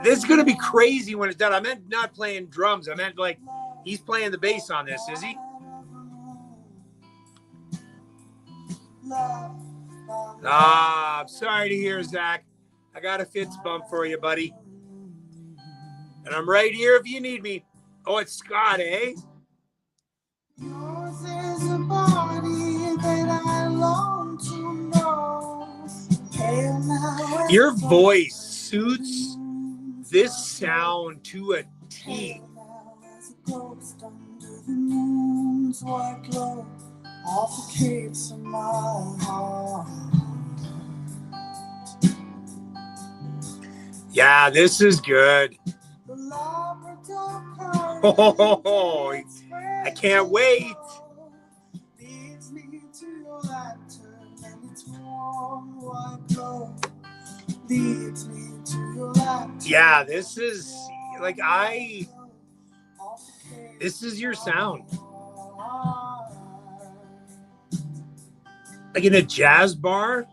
this is gonna be crazy when it's done. I meant not playing drums. I meant like he's playing the bass on this, is he? I'm sorry to hear, Zach. I got a Fitz bump for you, buddy. And I'm right here if you need me. Oh, it's Scott, eh? Yours is a body that I long to know. Hail now. Your voice suits this sound to a T. As a ghost under the moon's white glow, off the capes of my heart. Yeah, this is good. The Labrador current Oh, I can't wait. leads me to your lantern and its warm white glow. Leads me to your lantern. Yeah, this is like this is your sound. Like in a jazz bar.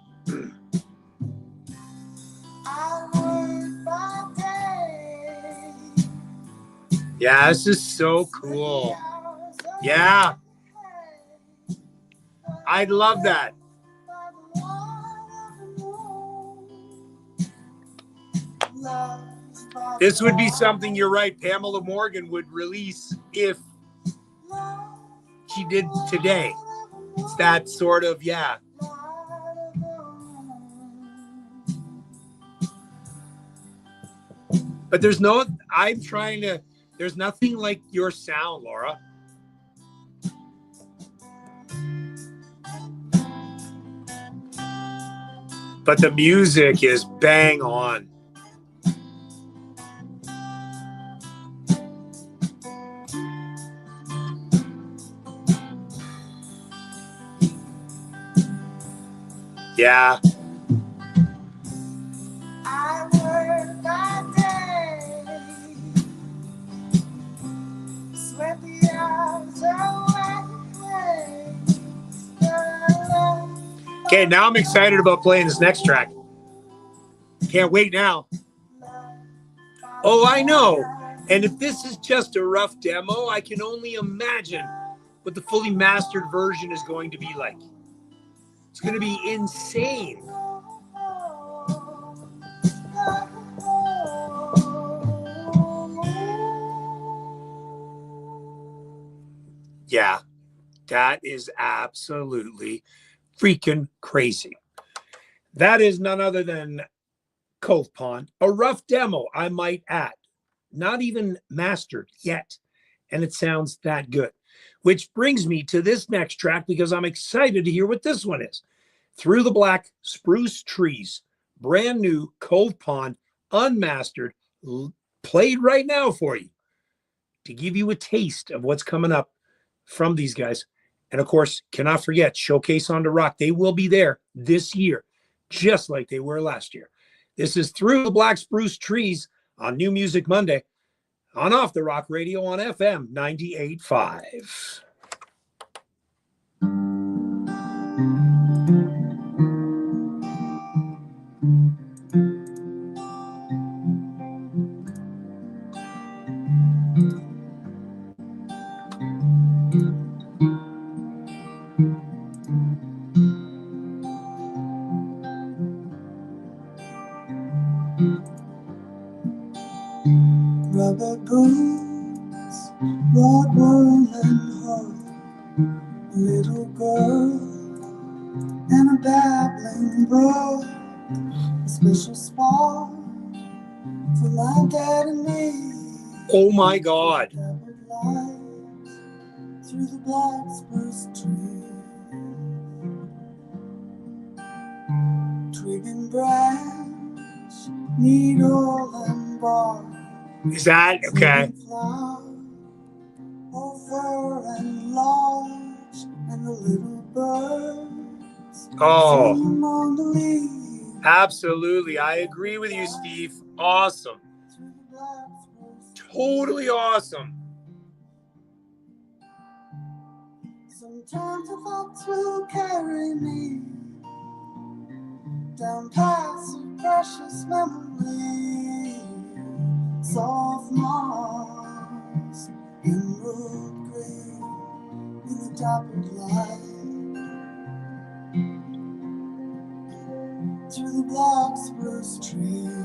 I work by day. Yeah, this is so cool. Yeah, I'd love that. This would be something, you're right, Pamela Morgan would release if she did today. It's that sort of, yeah. But there's nothing like your sound, Laura. But the music is bang on. Yeah. I work all day, sweat the hours away. Okay, now I'm excited about playing this next track. Can't wait now. Oh, I know. And if this is just a rough demo, I can only imagine what the fully mastered version is going to be like. It's going to be insane. Yeah, that is absolutely freaking crazy. That is none other than Cove Pond. A rough demo, I might add. Not even mastered yet. And it sounds that good. Which brings me to this next track because I'm excited to hear what this one is. Through the Black Spruce Trees. Brand new Cove Pond, unmastered, played right now for you to give you a taste of what's coming up from these guys. And of course, cannot forget Showcase on the Rock. They will be there this year, just like they were last year. This is Through the Black Spruce Trees on New Music Monday on Off the Rock Radio on FM 98.5. Rubber boots, broad woman heart, little girl, and a babbling brook, a special spot for my dad and me. Oh my God. Dappled lights through the black spruce trees, twig and branch, needle and bark. Is that okay? Over and large, and the little birds Oh, sing among the leaves. absolutely. I agree with you, Steve. Awesome. Through the black spruce trees. Totally awesome. Sometimes the thoughts will carry me down paths of precious memory, soft moss, emerald green in the dappled light, through the black spruce trees.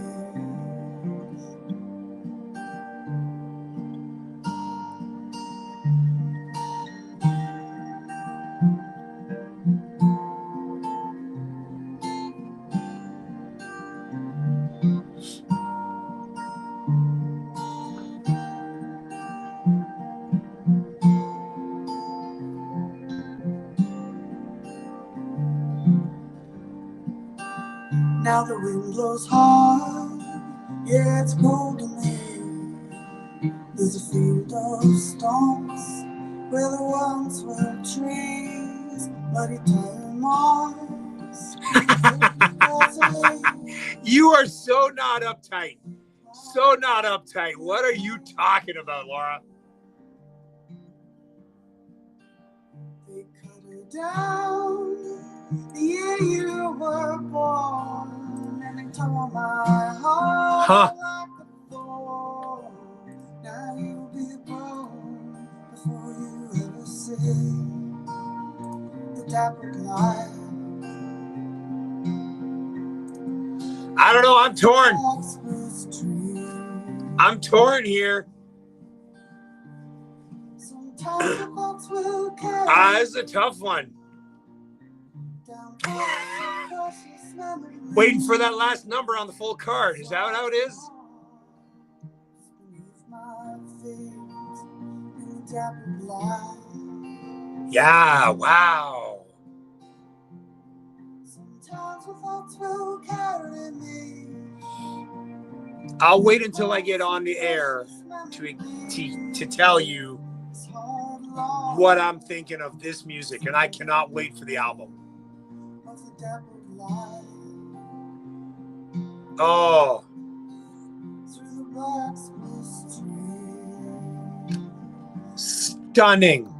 Now the wind blows hard, yeah, it's cold to me. There's a field of stumps where there once were trees, muddy tire marks. You are so not uptight. So not uptight. What are you talking about, Laura? They cut her down the year you were born, and they tore my heart like a thorn. Now you'll be born before you ever see the dappled light. I don't know. I'm torn. Black spruce trees. I'm torn here. Sometimes the thoughts will carry This is a tough one. down paths of precious memories. Waiting for that last number on the full card. Is that how it is? Beneath my feet in the dappled light. Yeah. Wow. Sometimes the thoughts will carry me. I'll wait until I get on the air to tell you what I'm thinking of this music, and I cannot wait for the album. Of the dappled Oh, stunning.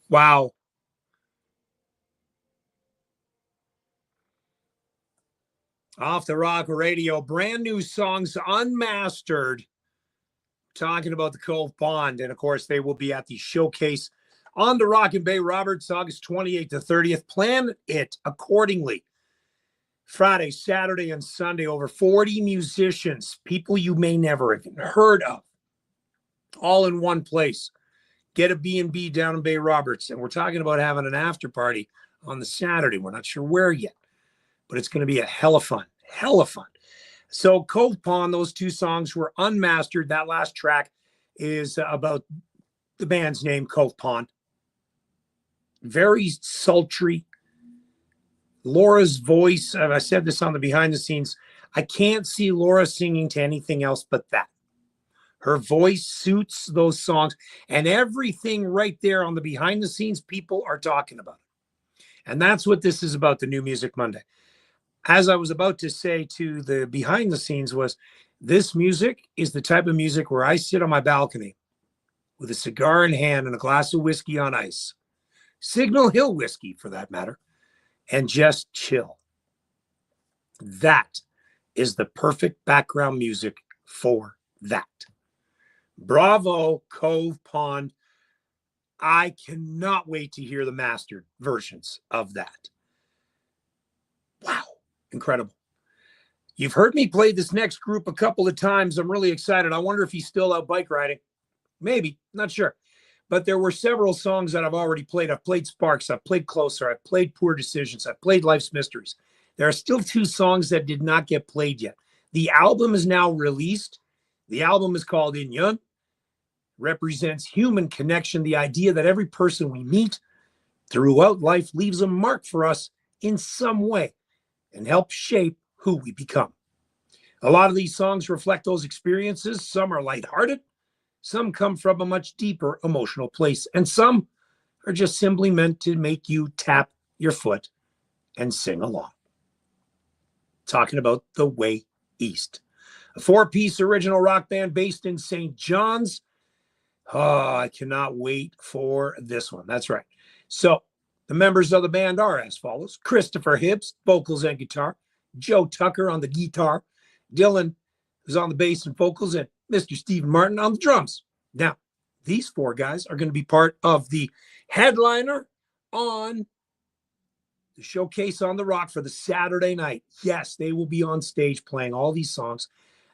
Wow. Off the Rock Radio, brand new songs unmastered, talking about the Cove Pond. And of course, they will be at the showcase on the Rock and Bay Roberts, August 28th to 30th. Plan it accordingly. Friday, Saturday, and Sunday, over 40 musicians, people you may never have heard of, all in one place. Get a B&B down in Bay Roberts. And we're talking about having an after party on the Saturday. We're not sure where yet, but it's going to be a hell of fun. Hell of fun. So Cove Pond, those two songs were unmastered. That last track is about the band's name, Cove Pond. Very sultry. Laura's voice, I said this on the behind the scenes, I can't see Laura singing to anything else but that. Her voice suits those songs, and everything right there on the behind the scenes, people are talking about it. And that's what this is about, the New Music Monday. As I was about to say to the behind the scenes was, this music is the type of music where I sit on my balcony with a cigar in hand and a glass of whiskey on ice, Signal Hill whiskey for that matter, and just chill. That is the perfect background music for that. Bravo, Cove Pond. I cannot wait to hear the mastered versions of that. Wow, incredible. You've heard me play this next group a couple of times. I'm really excited. I wonder if he's still out bike riding. Maybe, not sure. But there were several songs that I've already played. I've played Sparks. I've played Closer. I've played Poor Decisions. I've played Life's Mysteries. There are still two songs that did not get played yet. The album is now released. The album is called In Yun. Represents human connection, the idea that every person we meet throughout life leaves a mark for us in some way and helps shape who we become. A lot of these songs reflect those experiences. Some are lighthearted. Some come from a much deeper emotional place. And some are just simply meant to make you tap your foot and sing along. Talking about The Way East, a 4-piece original rock band based in St. John's. Oh, I cannot wait for this one. That's right. So the members of the band are as follows: Christopher Hibbs, vocals and guitar; Joe Tucker on the guitar; Dylan, who's on the bass and vocals; and Mr. Stephen Martin on the drums. Now, these four guys are going to be part of the headliner on the showcase on the Rock for the Saturday night. Yes, they will be on stage playing all these songs.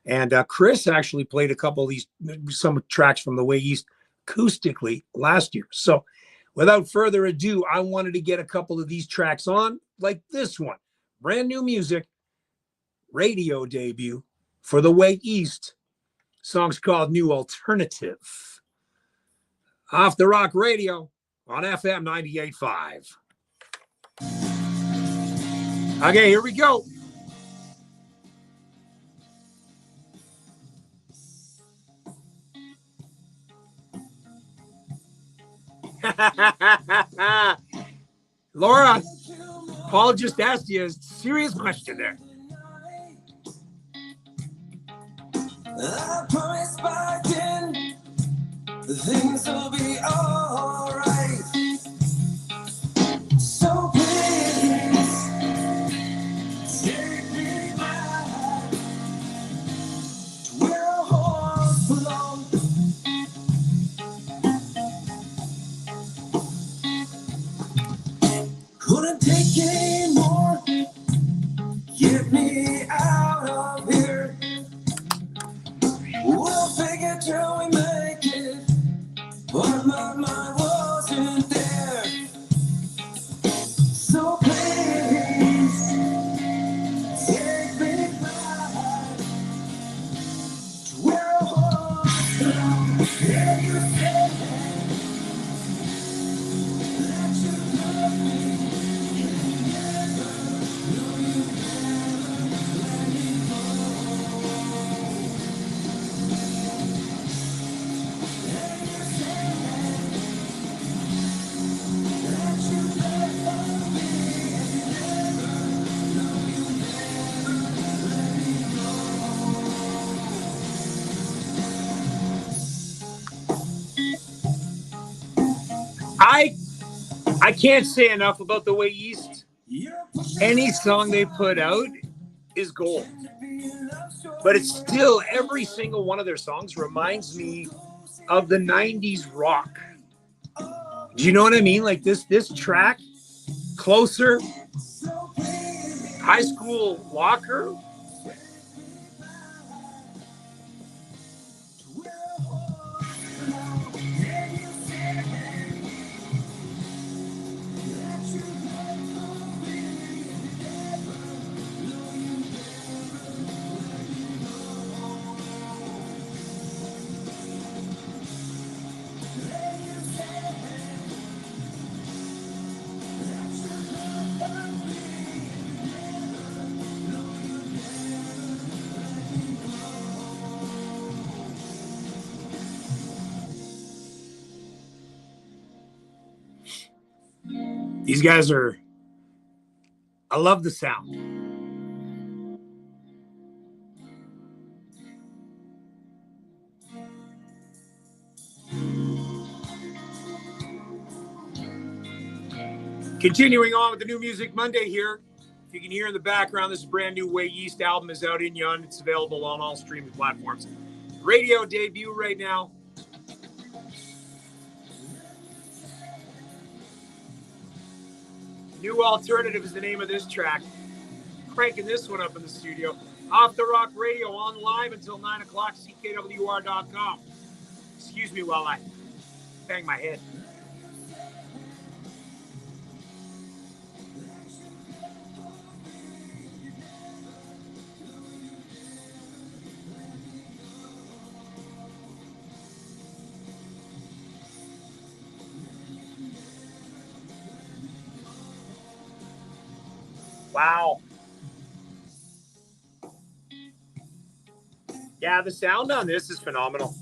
And Chris actually played a couple of these, some tracks from The Way East acoustically last year. So without further ado, I wanted to get a couple of these tracks on, like this one. Brand new music, radio debut for The Way East. Song's called New Alternative. Off the Rock Radio on FM 98.5. Okay, here we go. Laura, Paul just asked you a serious question there. I promise by then things will be all right. So please take me back to where our hearts belong. Couldn't take any more. Get me out of here. We'll figure till we make it, but my mind wasn't there. So please take me back to where I was. Where you said that you love me, you never I can't say enough about the Way East. Any song they put out is gold. But it's still, every single one of their songs reminds me of the 90s rock. Do you know what I mean? Like this track, Closer, High School Locker. These guys are, I love the sound. Continuing on with the New Music Monday here. If you can hear in the background, this brand new Way East album is out in Yun. It's available on all streaming platforms. Radio debut right now. New Alternative is the name of this track. Cranking this one up in the studio. Off the Rock Radio on live until 9 o'clock, ckwr.com. Excuse me while I bang my head. Wow. Yeah, the sound on this is phenomenal.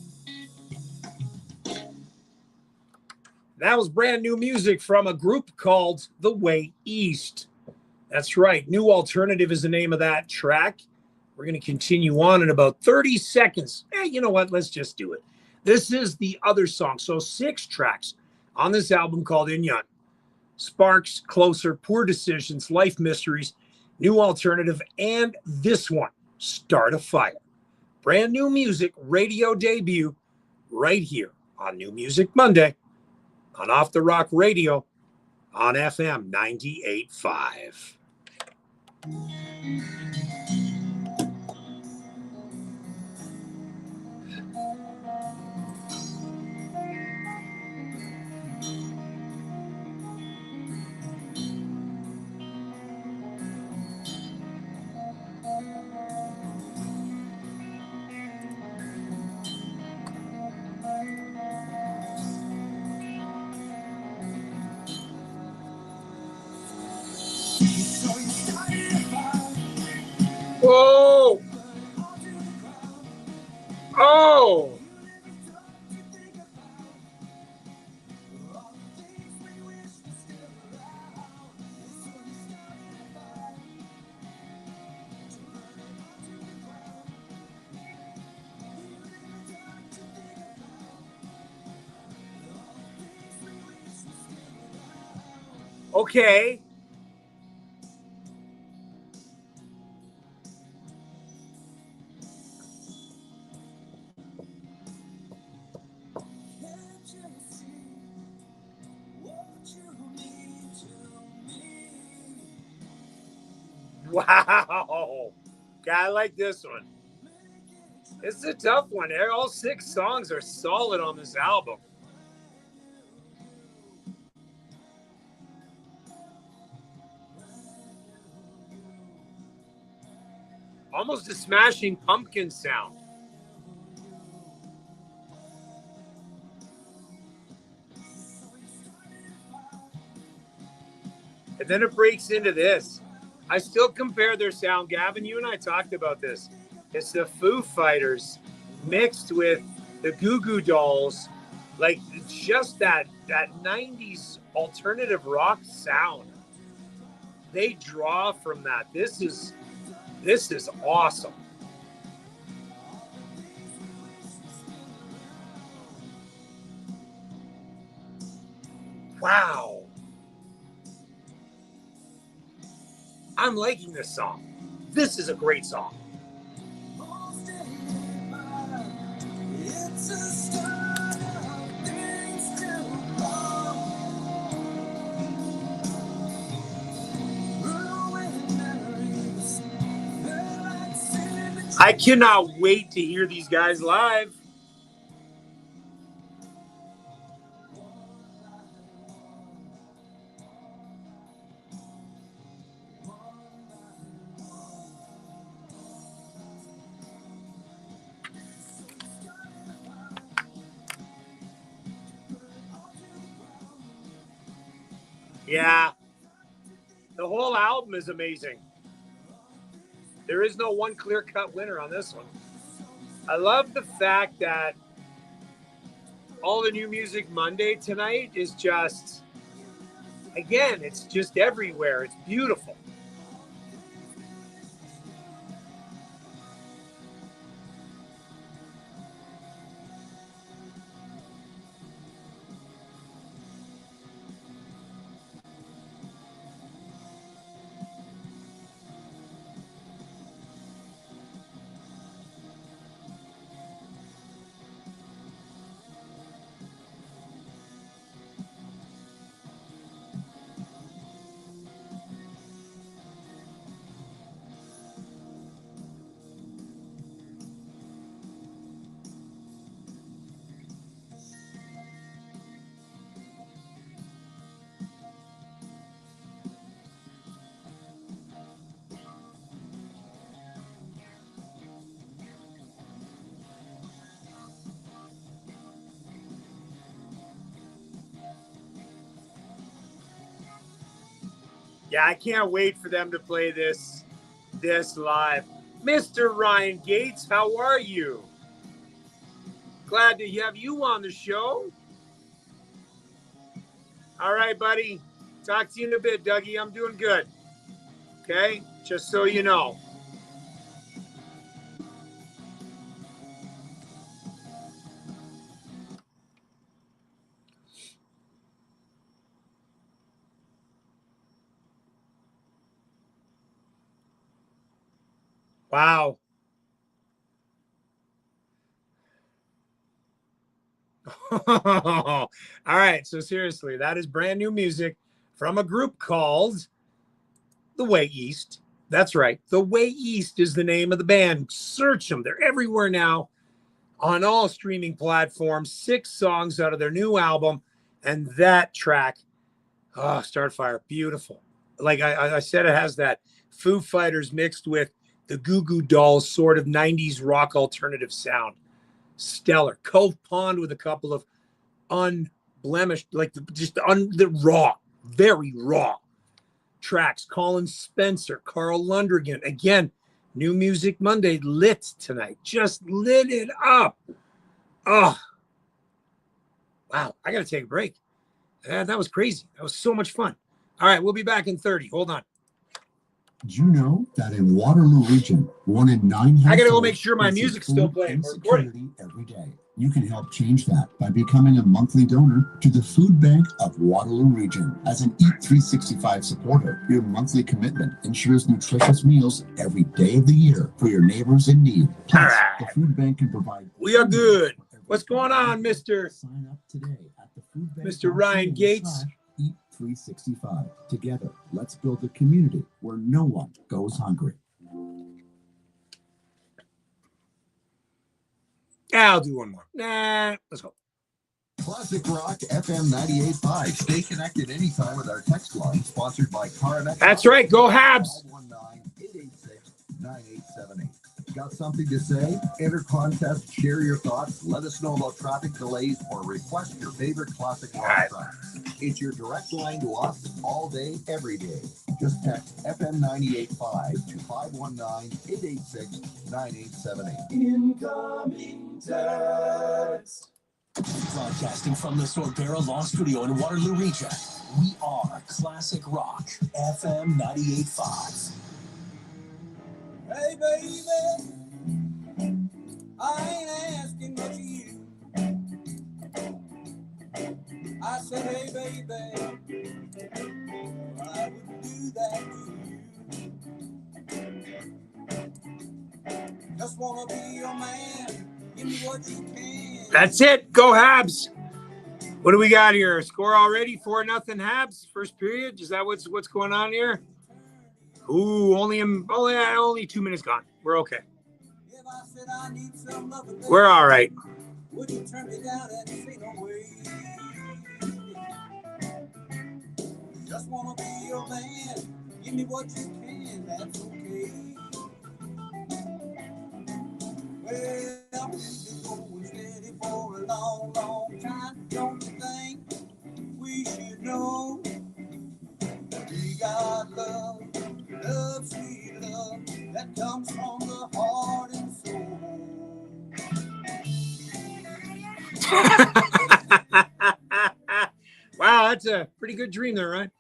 That was brand new music from a group called The Way East. That's right. New Alternative is the name of that track. We're going to continue on in about 30 seconds. You know what? Let's just do it. This is the other song. So 6 tracks on this album called In Yun. Sparks, Closer, Poor Decisions, Life Mysteries, New Alternative, and this one, Start a Fire. Brand new music, radio debut, right here on New Music Monday, on Off the Rock Radio, on FM 98.5. Whoa! Oh! Okay. Wow. Okay, I like this one. It's a tough one. All 6 songs are solid on this album. Almost a Smashing Pumpkin sound. And then it breaks into this. I still compare their sound. Gavin, you and I talked about this. It's the Foo Fighters mixed with the Goo Goo Dolls. Like, just that 90s alternative rock sound. They draw from that. This is awesome. I'm liking this song. This is a great song. It's a start of things to come. Ruined memories. They're like cemeteries. I cannot wait to hear these guys live. Yeah, the whole album is amazing. There is no one clear-cut winner on this one. I love the fact that all the New Music Monday tonight is just, again, it's just everywhere. It's beautiful. Yeah, I can't wait for them to play this live. Mr. Ryan Gates, how are you? Glad to have you on the show. All right, buddy. Talk to you in a bit, Dougie. I'm doing good. Okay? Just so you know. Wow. All right. So seriously, that is brand new music from a group called The Way East. That's right. The Way East is the name of the band. Search them. They're everywhere now on all streaming platforms. 6 songs out of their new album. And that track, oh, Starfire, beautiful. Like I said, it has that Foo Fighters mixed with the Goo Goo Dolls sort of 90s rock alternative sound. Stellar. Cove Pond with a couple of unblemished, like the raw, very raw tracks. Colin Spencer, Carl Lundgren. Again, New Music Monday lit tonight. Just lit it up. Oh, wow. I got to take a break. That was crazy. That was so much fun. All right, we'll be back in 30. Hold on. Did you know that in Waterloo region, 1 in 9 I gotta go households make sure my faces music's still food playing. We're insecurity every day? You can help change that by becoming a monthly donor to the Food Bank of Waterloo Region. As an Eat 365 supporter, your monthly commitment ensures nutritious meals every day of the year for your neighbors in need. Plus, All right. the Food Bank can provide. We are good. for every What's going on, Mr. Sign up today at the Food Bank. Mr. Ryan Gates? Eat 365. Together, let's build a community where no one goes hungry. Yeah, I'll do one more. Nah, let's go. Classic Rock FM 98.5. Stay connected anytime with our text line, sponsored by CarNet. That's right. Go Habs. 519-886-9878. Got something to say? Enter contest, share your thoughts, let us know about traffic delays, or request your favorite classic rock song. It's your direct line to us all day, every day. Just text FM 98.5 to 519-886-9878. Incoming text. Broadcasting from the Sorbera Law Studio in Waterloo Region, we are Classic Rock, FM 98.5. Hey, baby, I ain't asking much of you. I said, hey, baby, I would do that to you. Just wanna be your man. Give me what you can. That's it. Go Habs. What do we got here? Score already? 4-0 Habs. First period. Is that what's going on here? Ooh, only 2 minutes gone. We're okay. If I said I need some love, We're all right. would you turn me down and say no way? Just wanna be your man. Give me what you can. That's okay. Well, we've been going steady for a long, long time. Don't you think we should know that we got love, love, sweet love that comes from the heart and soul? Wow, that's a pretty good dream there, right?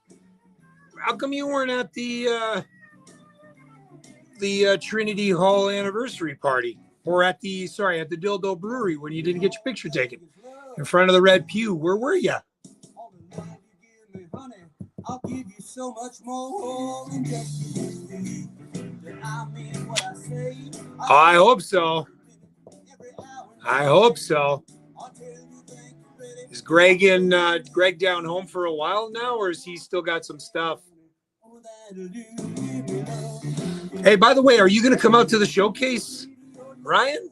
How come you weren't at the Trinity Hall anniversary party, or at the Dildo Brewery when you didn't get your picture taken in front of the red pew? Where were you? All the love you give me, honey, I'll give you so much more than just you. That I mean what I say. I hope so. I hope so. I'll tell you things ready. Is Greg down home for a while now, or has he still got some stuff? Oh, that'll do. Give me love. Hey, by the way, are you going to come out to the showcase, Ryan?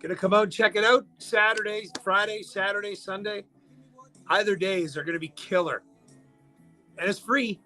Going to come out and check it out Friday, Saturday, Sunday? Either days are going to be killer. And it's free.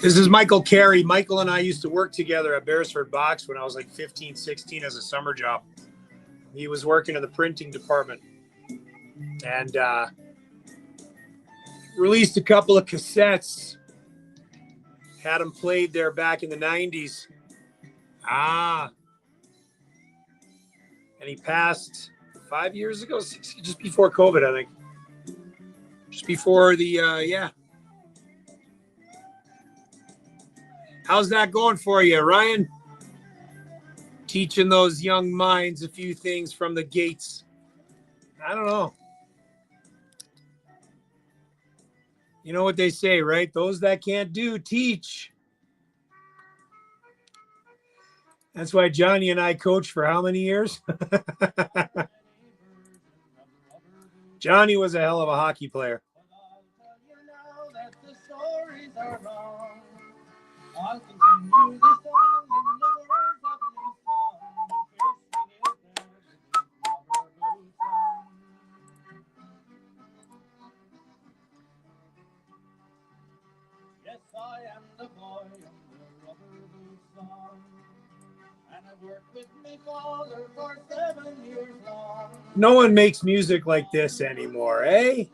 This is Michael Carey. Michael and I used to work together at Beresford Box when I was like 15, 16 as a summer job. He was working in the printing department and released a couple of cassettes. Had them played there back in the 90s. And he passed 5 years ago, just before COVID, I think. Just before the, How's that going for you, Ryan? Teaching those young minds a few things from the gates. I don't know. You know what they say, right? Those that can't do, teach. That's why Johnny and I coached for how many years? Johnny was a hell of a hockey player. I'll continue the song in the words of this song. Yes, I am the boy of the rubber boot song, and I've worked with my father for 7 years long. No one makes music like this anymore, eh?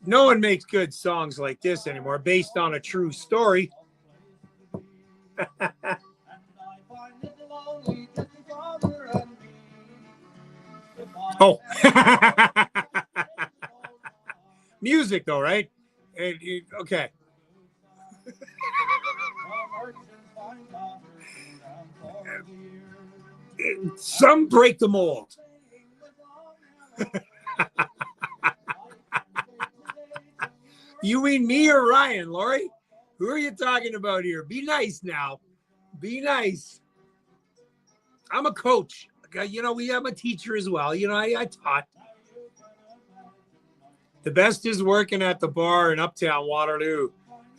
No one makes good songs like this anymore, based on a true story. Oh. Music, though, right? Okay. Some break the mold. You mean me or Ryan, Lori? Who are you talking about here? Be nice now. Be nice. I'm a coach. You know, I'm a teacher as well. You know, I taught. The best is working at the bar in Uptown Waterloo.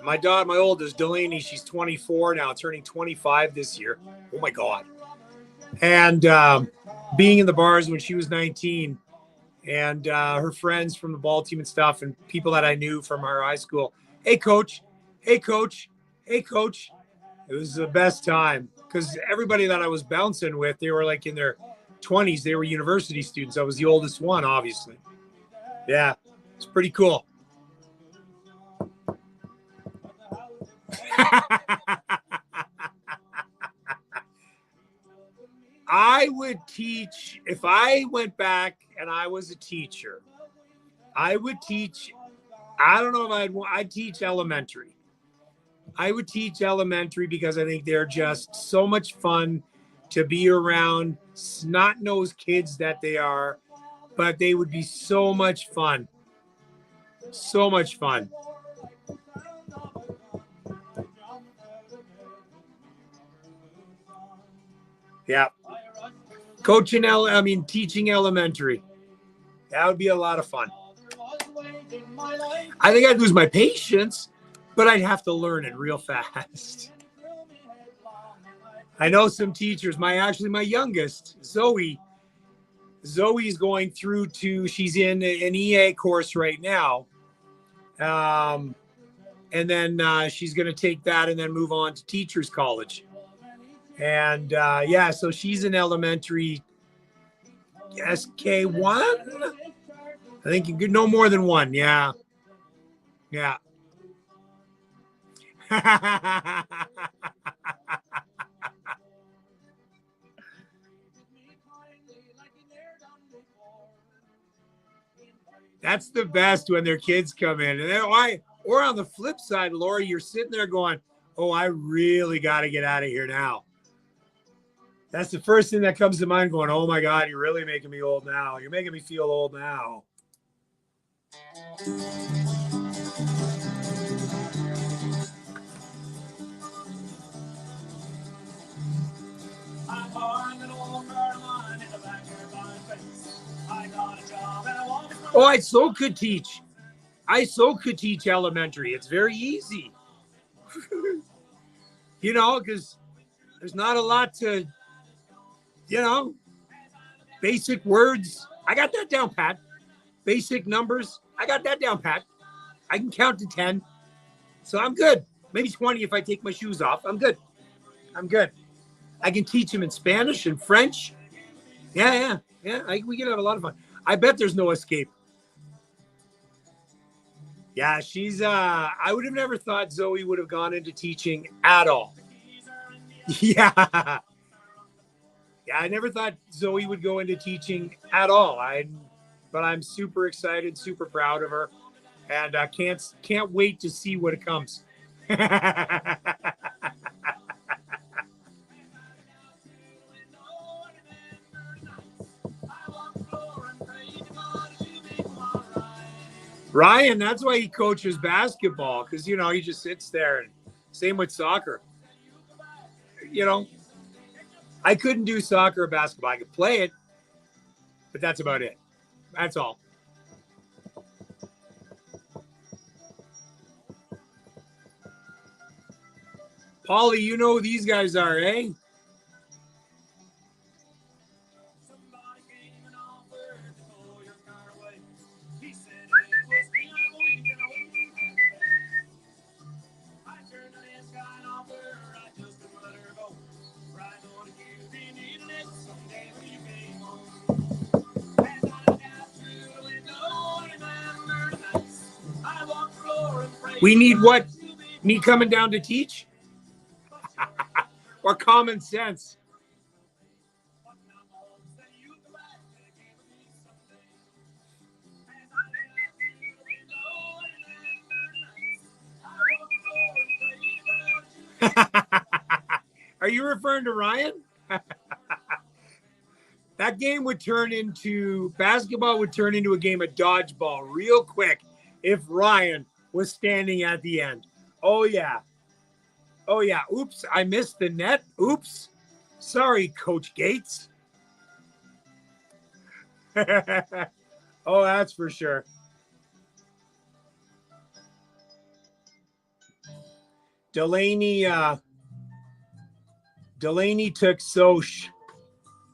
My daughter, my oldest, Delaney, she's 24 now, turning 25 this year. Oh, my God. And being in the bars when she was 19. And her friends from the ball team and stuff, and people that I knew from our high school. Hey, coach. Hey, coach. Hey, coach. It was the best time because everybody that I was bouncing with, they were like in their 20s. They were university students. I was the oldest one, obviously. Yeah, it's pretty cool. I would teach, if I went back and I was a teacher, I would teach, I don't know if I'd teach elementary. I would teach elementary because I think they're just so much fun to be around, snot-nosed kids that they are, but they would be so much fun. So much fun. Yeah. Teaching elementary. That would be a lot of fun. I think I'd lose my patience, but I'd have to learn it real fast. I know some teachers, my youngest, Zoe's going through she's in an EA course right now. And then she's going to take that and then move on to teachers college. And so she's in elementary SK1. I think you could no more than one. Yeah. Yeah. That's the best when their kids come in. And then or on the flip side, Lori, you're sitting there going, oh, I really got to get out of here now. That's the first thing that comes to mind, going, oh my God, you're really making me old now. You're making me feel old now. Oh, I so could teach. Elementary. It's very easy. Because there's not a lot to, basic words. I got that down pat. Basic numbers. I got that down pat. I can count to 10. So I'm good. Maybe 20 if I take my shoes off. I'm good. I can teach them in Spanish and French. Yeah. We can have a lot of fun. I bet there's no escape. Yeah, she's, I would have never thought Zoe would have gone into teaching at all. Yeah. Yeah, I never thought Zoe would go into teaching at all. But I'm super excited, super proud of her, and I can't wait to see what it comes. Ryan, that's why he coaches basketball, because he just sits there, and same with soccer. I couldn't do soccer or basketball. I could play it, but that's about it. That's all. Paulie, you know who these guys are, eh? We need what? Me coming down to teach? Or common sense? Are you referring to Ryan? That game would turn into, basketball would turn into a game of dodgeball real quick if Ryan was standing at the end. Oh, yeah. Oh, yeah. Oops, I missed the net. Oops. Sorry, Coach Gates. Oh, that's for sure. Delaney took Soch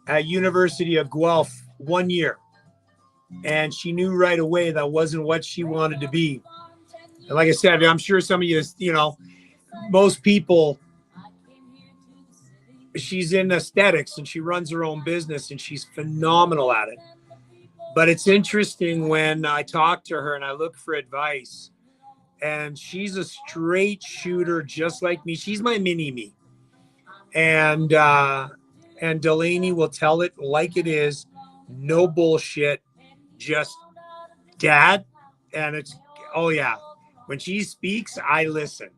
at University of Guelph 1 year, and she knew right away that wasn't what she wanted to be. And like I said, I'm sure some of you, most people, she's in aesthetics and she runs her own business and she's phenomenal at it. But it's interesting when I talk to her and I look for advice, and she's a straight shooter just like me. She's my mini me. And and Delaney will tell it like it is. No bullshit. Just Dad. And it's, oh yeah. When she speaks, I listen.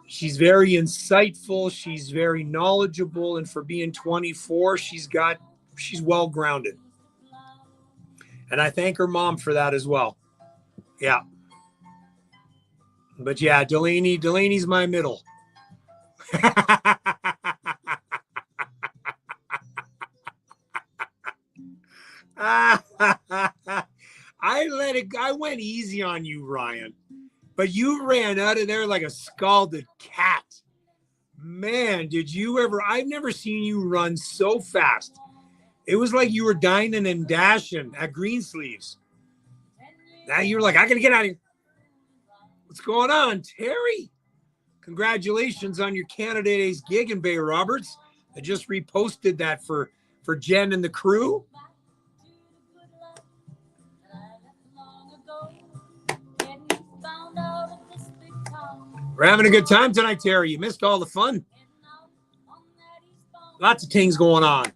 She's very insightful. She's very knowledgeable. And for being 24, she's well grounded. And I thank her mom for that as well. Yeah. But yeah, Delaney's my middle. I went easy on you, Ryan, but you ran out of there like a scalded cat. Man, did you ever? I've never seen you run so fast. It was like you were dining and dashing at Greensleeves. Now you're like, I gotta get out of here. What's going on, Terry? Congratulations on your Canada Days gig in Bay Roberts. I just reposted that for Jen and the crew. We're having a good time tonight, Terry. You missed all the fun. Lots of things going on.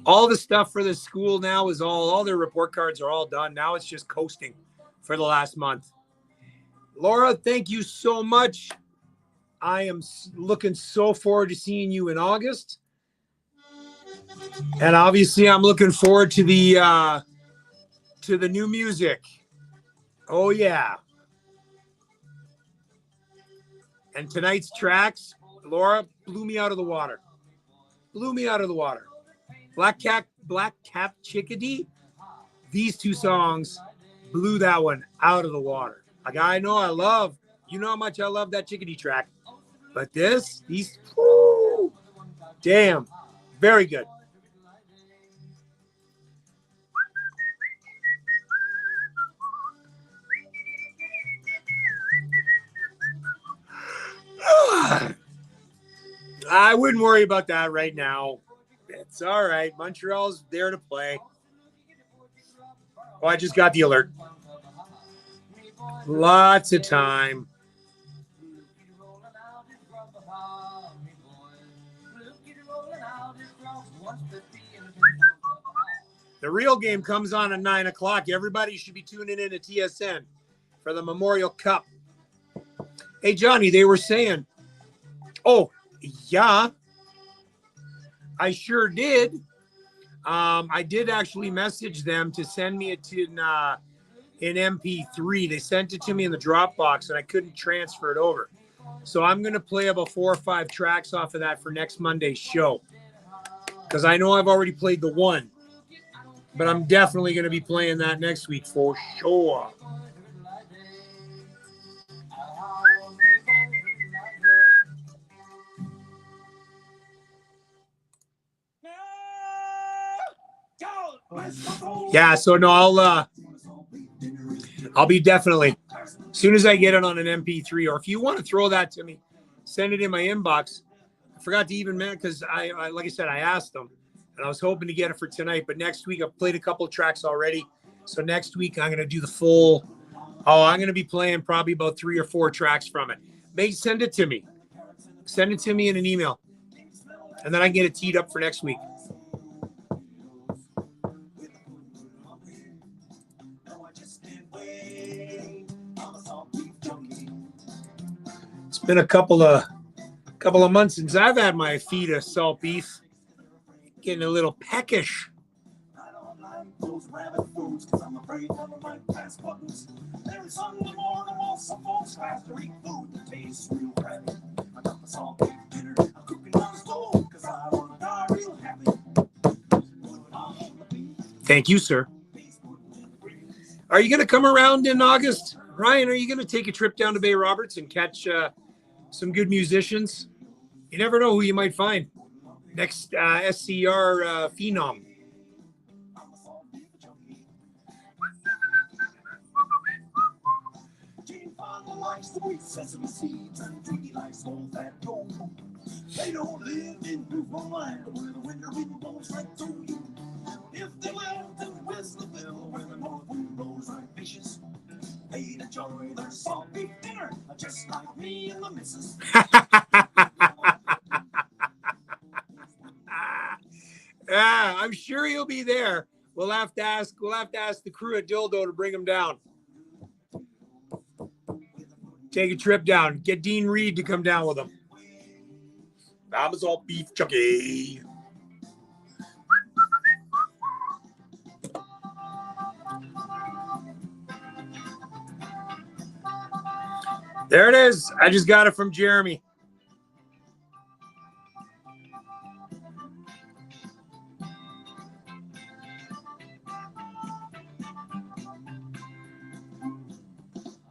All the stuff for the school now is all their report cards are all done. Now it's just coasting for the last month. Laura, thank you so much. I am looking so forward to seeing you in August. And obviously I'm looking forward to the new music. Oh yeah. And tonight's tracks, Laura, blew me out of the water. Blew me out of the water. Black Cap Chickadee. These two songs blew that one out of the water. Like I know you know how much I love that Chickadee track. But these, whoo, damn, very good. I wouldn't worry about that right now. It's all right. Montreal's there to play. Oh, I just got the alert. Lots of time. The real game comes on at 9 o'clock. Everybody should be tuning in to TSN for the Memorial Cup. Hey, Johnny, they were saying, oh, yeah, I sure did. I did actually message them to send me it in MP3. They sent it to me in the Dropbox, and I couldn't transfer it over. So I'm going to play about 4 or 5 tracks off of that for next Monday's show. Because I know I've already played the one. But I'm definitely going to be playing that next week for sure. Yeah, so no, I'll be definitely, as soon as I get it on an MP3, or if you want to throw that to me, send it in my inbox. I forgot to even mention, because I like I said, I asked them, and I was hoping to get it for tonight, but next week I've played a couple of tracks already. So next week I'm going to do the full, I'm going to be playing probably about 3 or 4 tracks from it. Send it to me. Send it to me in an email. And then I can get it teed up for next week. It's been a couple of months since I've had my feed of salt beef. Getting a little peckish. I don't like those rabbit foods because I'm afraid I might pass buttons. There's Sunday morning while some folks have to eat food that tastes real crappy. I got my salt beef dinner. I'm cooking on the stove because I want to die real happy. Thank you, sir. Are you going to come around in August? Ryan, are you going to take a trip down to Bay Roberts and catch some good musicians? You never know who you might find. Next SCR Phenom. They don't live in Newfoundland where the winter wind blows right through you. If they lived in Westerville where the north wind blows like fishes, they'd enjoy their salt beef dinner just like me and the missus. I'm sure he'll be there. We'll have to ask the crew at Dildo to bring him down. Take a trip down. Get Dean Reed to come down with him. Bama's all beef junkie. There it is. I just got it from Jeremy.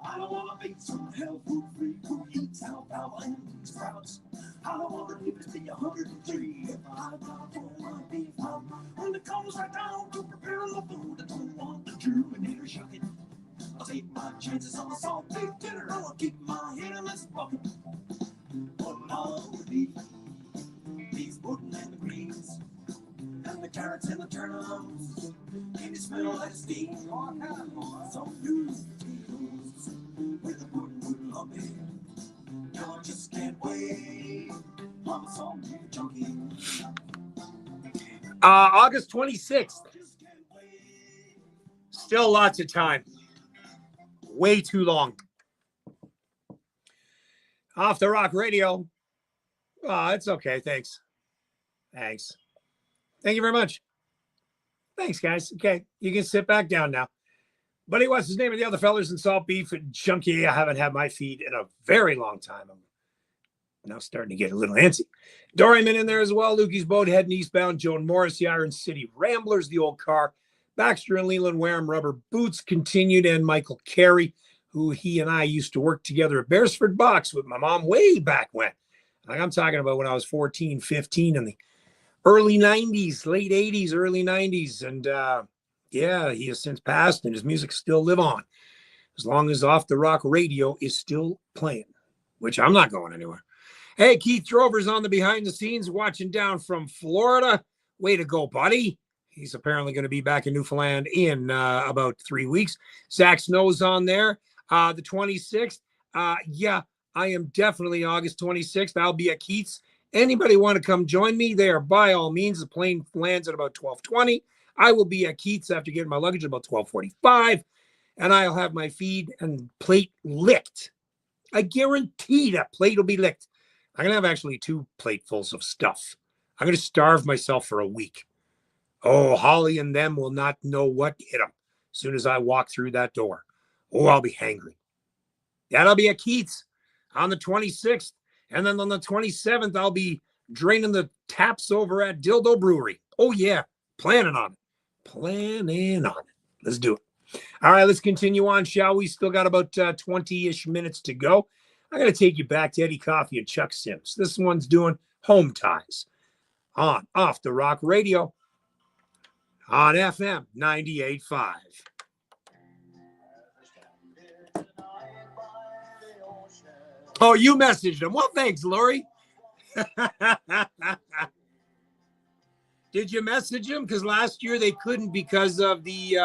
I don't want to be some health food freak who eats alfalfa and sprouts. I don't want the neighbors to be 103 if I got for my beef hub. When it comes right down to preparing the food, I don't want the Terminator shocking. I'll take my chances on a salt beef dinner. I'll keep my head in this bucket. Putting all the beef pudding and the greens, and the carrots and the turnips. Can you smell that steam? Some new potatoes with a pudding lumpy. I just can't wait. I'm a salt beef junkie. August 26th. Still lots of time. Way too long. Off the Rock Radio. Oh, it's okay. Thanks. Thank you very much. Thanks, guys. Okay, you can sit back down now. Buddy, what's his name of the other fellas in Salt Beef Junkie? I haven't had my feed in a very long time. I'm now starting to get a little antsy. Doryman in there as well. Lukey's Boat heading eastbound. Joan Morris, the Iron City Ramblers, the old car. Baxter and Leland Wareham Rubber Boots continued, and Michael Carey, who he and I used to work together at Beresford Box with my mom way back when. Like I'm talking about when I was 14, 15 in the early 90s, late 80s, early 90s. And yeah, he has since passed and his music still live on as long as Off the Rock Radio is still playing, which I'm not going anywhere. Hey, Keith Drover's on the behind the scenes watching down from Florida. Way to go, buddy. He's apparently going to be back in Newfoundland in about 3 weeks. Zach Snow's on there. The 26th. Yeah, I am definitely August 26th. I'll be at Keith's. Anybody want to come join me there? By all means, the plane lands at about 12:20. I will be at Keith's after getting my luggage at about 12:45, and I'll have my feed and plate licked. I guarantee that plate will be licked. I'm going to have actually 2 platefuls of stuff. I'm going to starve myself for a week. Oh, Holly and them will not know what hit them as soon as I walk through that door. Oh, I'll be hangry. That'll be at Keith's on the 26th. And then on the 27th, I'll be draining the taps over at Dildo Brewery. Oh, yeah. Planning on it. Let's do it. All right, let's continue on, shall we? Still got about 20-ish minutes to go. I got to take you back to Eddie Coffey and Chuck Sims. This one's doing Home Ties on Off the Rock Radio on FM 98.5. Oh, you messaged him. Well, thanks, Lori. Did you message him? Because last year they couldn't because of the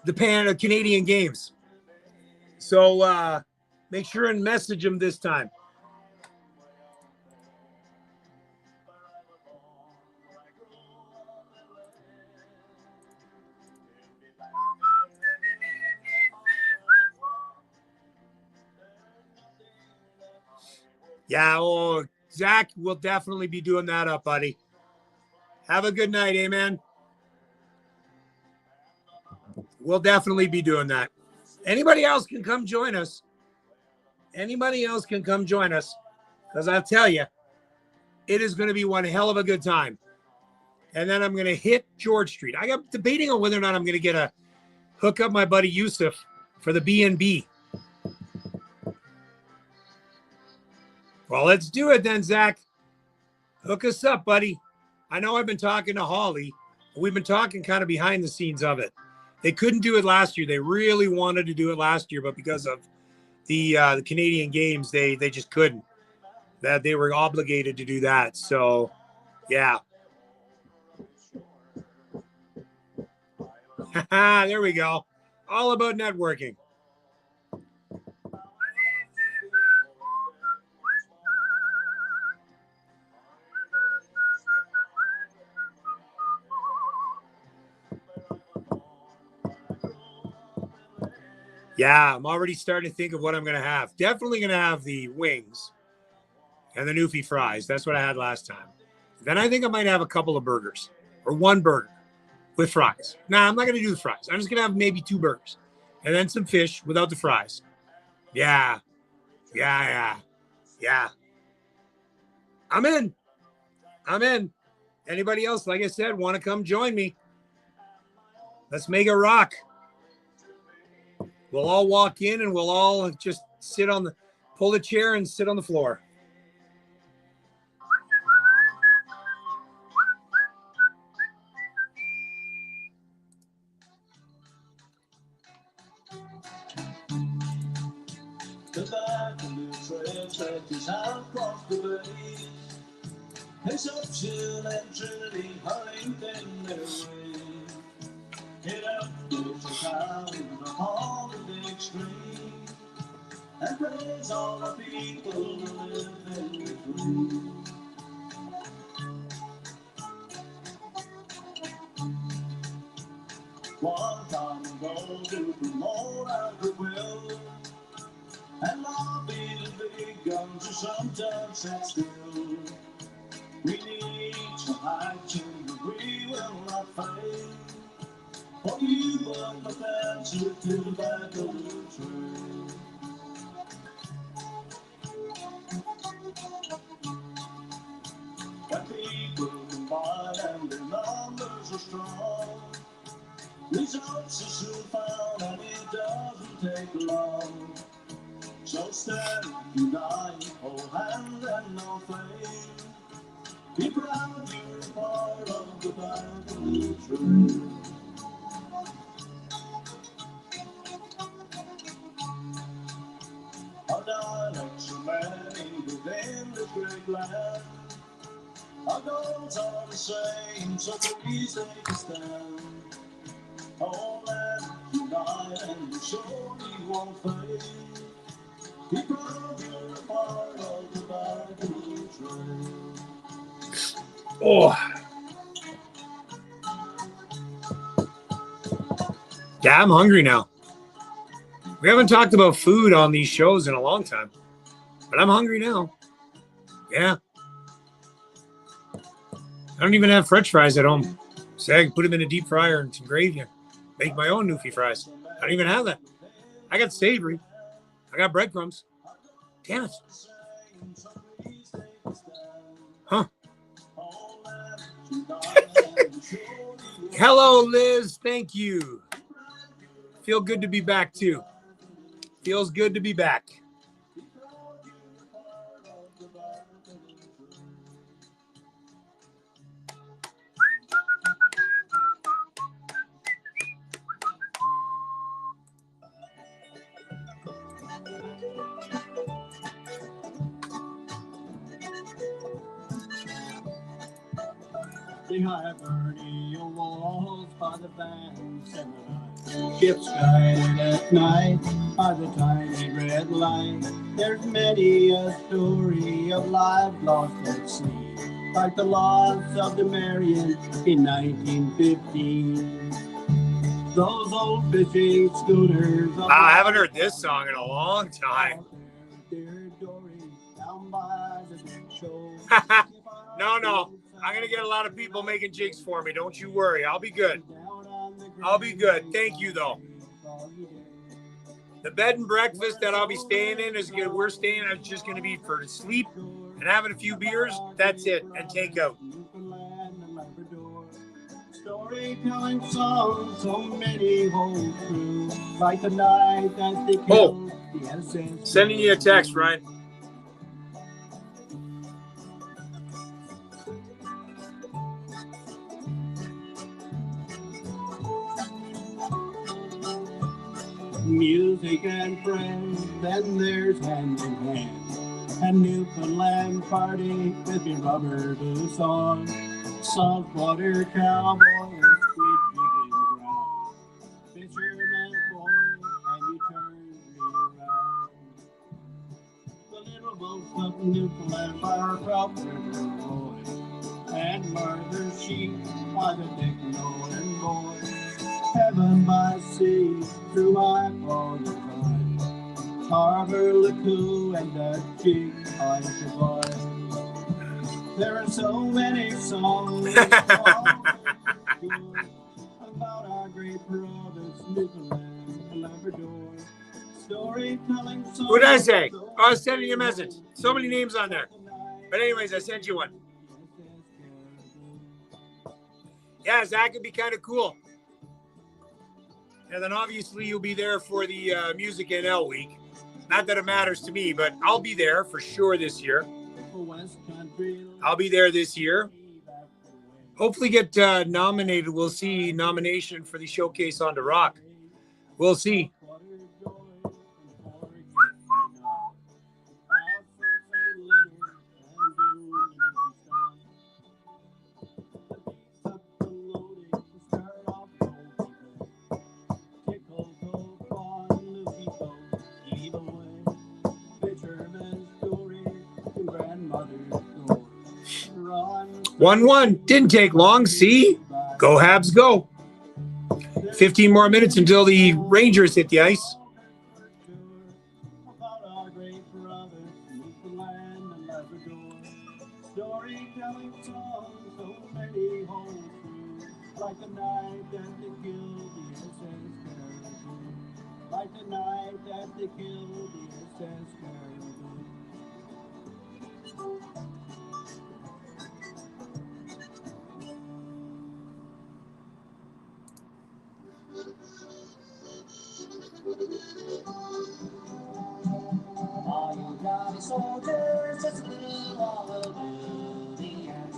Canadian Games. So make sure and message him this time. Yeah, oh, Zach will definitely be doing that up, buddy. Have a good night, amen. We'll definitely be doing that. Anybody else can come join us. Because I'll tell you, it is going to be one hell of a good time. And then I'm going to hit George Street. I got debating on whether or not I'm going to hook up my buddy Yusuf for the B&B. Well, let's do it then, Zach. Hook us up, buddy. I know I've been talking to Holly. We've been talking kind of behind the scenes of it. They couldn't do it last year. They really wanted to do it last year, but because of the Canadian Games, they just couldn't. That they were obligated to do that. So, yeah. There we go. All about networking. Yeah, I'm already starting to think of what I'm going to have. Definitely going to have the wings and the Newfie fries. That's what I had last time. Then I think I might have a couple of burgers or one burger with fries. Nah, I'm not going to do the fries. I'm just going to have maybe 2 burgers and then some fish without the fries. Yeah. I'm in. Anybody else, like I said, want to come join me? Let's make it rock. We'll all walk in and we'll all just pull the chair and sit on the floor. The back of the trail stretches out across the bay. Assumption and Trinity hurrying in their way. Get up, get your town upon the big stream, and praise all the people who live in between. One time ago to promote our goodwill, and lobby the big guns who sometimes sat still. We need some action, but we will not fail. For you but the answer to the back of the trail. When people combine and their numbers are strong, results are soon found and it doesn't take long. So stand, unite, hold hand and no flame. Be proud you're part of the back of the trail. Our dialects are many within this great land. Our goals are the same, so please take a stand. Oh man, unite and we surely won't fade. Be proud you're a part of the back of the trail. Oh. Yeah, I'm hungry now. We haven't talked about food on these shows in a long time, but I'm hungry now. Yeah. I don't even have French fries at home. So I can put them in a deep fryer and some gravy and make my own Newfie fries. I don't even have that. I got savory. I got breadcrumbs. Damn it. Huh. Hello, Liz. Thank you. Feel good to be back, too. Feels good to be back. The high vertical walls by the banks and the night. Ships guided at night by the tiny red light. There's many a story of life lost at sea, like the loss of the Marion in 1915. Those old fishing schooners. I haven't heard this song in a long time. No. I'm going to get a lot of people making jigs for me. Don't you worry. I'll be good. I'll be good. Thank you, though. The bed and breakfast that I'll be staying in is good. We're staying. It's just going to be for sleep and having a few beers. That's it. And takeout. Newfoundland and Labrador. Storytelling songs, so many hold true. Like the night that they killed the SS. Sending you a text, Ryan. Music and friends, then there's hand in hand. A Newfoundland party with your rubber boots on. Saltwater cowboy and squid jigging ground. Fisherman boy, and you turn me around. The little boats of Newfoundland far across River Roy. And murder sheep by the Dick Nolan boy. Heaven by sea, through my phone. Harbor Laku and that jig I survived. There are so many songs about our great province, Newfoundland and Labrador. Storytelling songs. What did I say? I was sending you a message. So many names on there. But anyways, I sent you one. Yeah, that could be kind of cool. And then obviously you'll be there for the Music NL week. Not that it matters to me, but I'll be there for sure this year. I'll be there this year. Hopefully get nominated. We'll see nomination for the Showcase on the Rock. We'll see. One. Didn't take long. See? Go Habs, go. 15 more minutes until the Rangers hit the ice.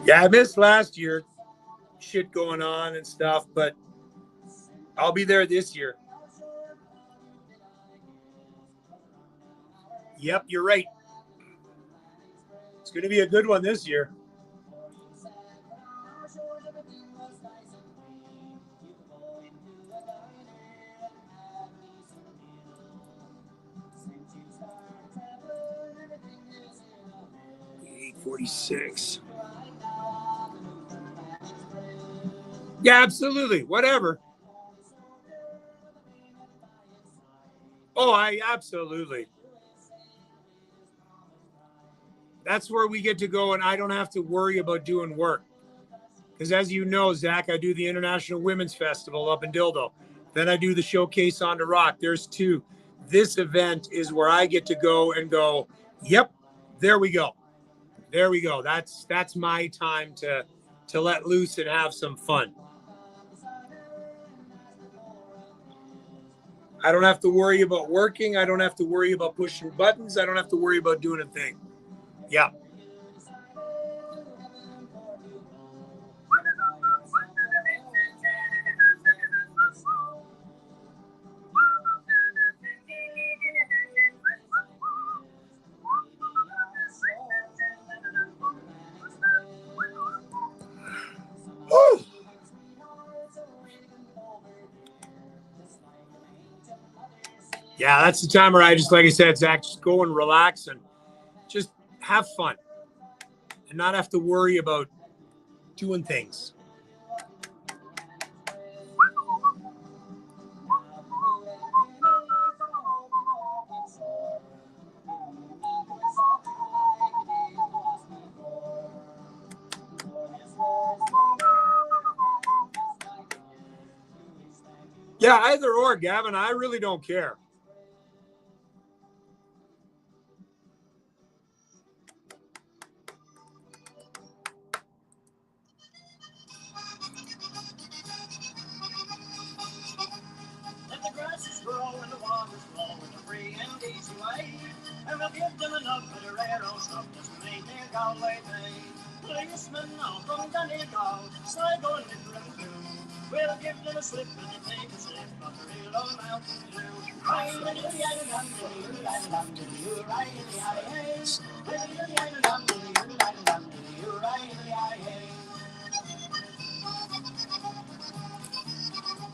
Yeah, I missed last year. Shit going on and stuff, but I'll be there this year. Yep, you're right. It's going to be a good one this year. $8.46. Yeah, absolutely. Whatever. Oh, absolutely. That's where we get to go, and I don't have to worry about doing work. Because as you know, Zach, I do the International Women's Festival up in Dildo. Then I do the Showcase on the Rock. There's two. This event is where I get to go and go, yep, there we go. There we go. That's my time to let loose and have some fun. I don't have to worry about working. I don't have to worry about pushing buttons. I don't have to worry about doing a thing. Yeah. Woo! Yeah, that's the time where I just, like I said, Zach, just go and relax and just have fun and not have to worry about doing things. Yeah, either or, Gavin. I really don't care. And we'll give them enough for the railroad stuff to make their Galway pay. Policemen now from Donegal, Sligo and Newfoundland too. We'll give them a slip and they take a slip of the real old Mountain Dew. Right in the island, right in the island, right in the island, right in the island.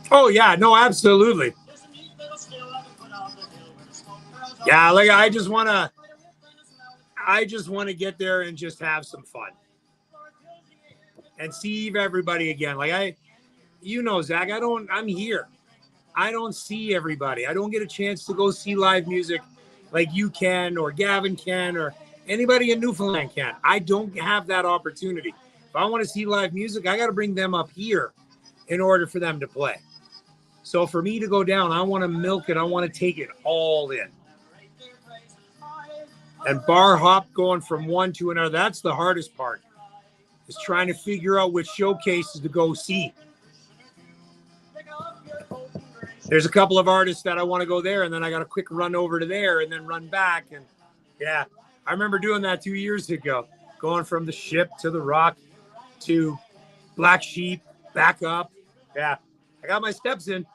Oh, yeah, no, absolutely. Yeah, like I just want to get there and just have some fun and see everybody again. Like Zach, I'm here. I don't see everybody. I don't get a chance to go see live music like you can, or Gavin can, or anybody in Newfoundland can. I don't have that opportunity. If I want to see live music, I got to bring them up here in order for them to play. So for me to go down, I want to milk it. I want to take it all in. And bar hop going from one to another, that's the hardest part, is trying to figure out which showcases to go see. There's a couple of artists that I want to go there, and then I got a quick run over to there and then run back. And yeah, I remember doing that 2 years ago, going from the Ship to the Rock to Black Sheep, back up. Yeah, I got my steps in.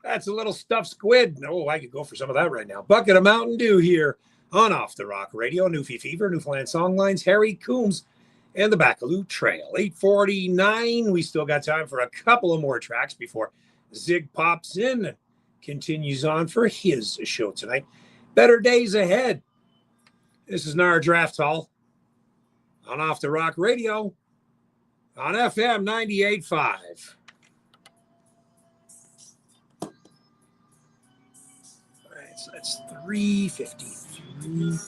That's a little stuffed squid. Oh, I could go for some of that right now. Bucket of Mountain Dew here on Off the Rock Radio, Newfie Fever, Newfoundland Songlines, Harry Coombs, and the Bacaloo Trail. 8:49. We still got time for a couple of more tracks before Zig pops in and continues on for his show tonight. Better days ahead. This is Nara Draft Hall on Off the Rock Radio on FM 98.5. So that's 353.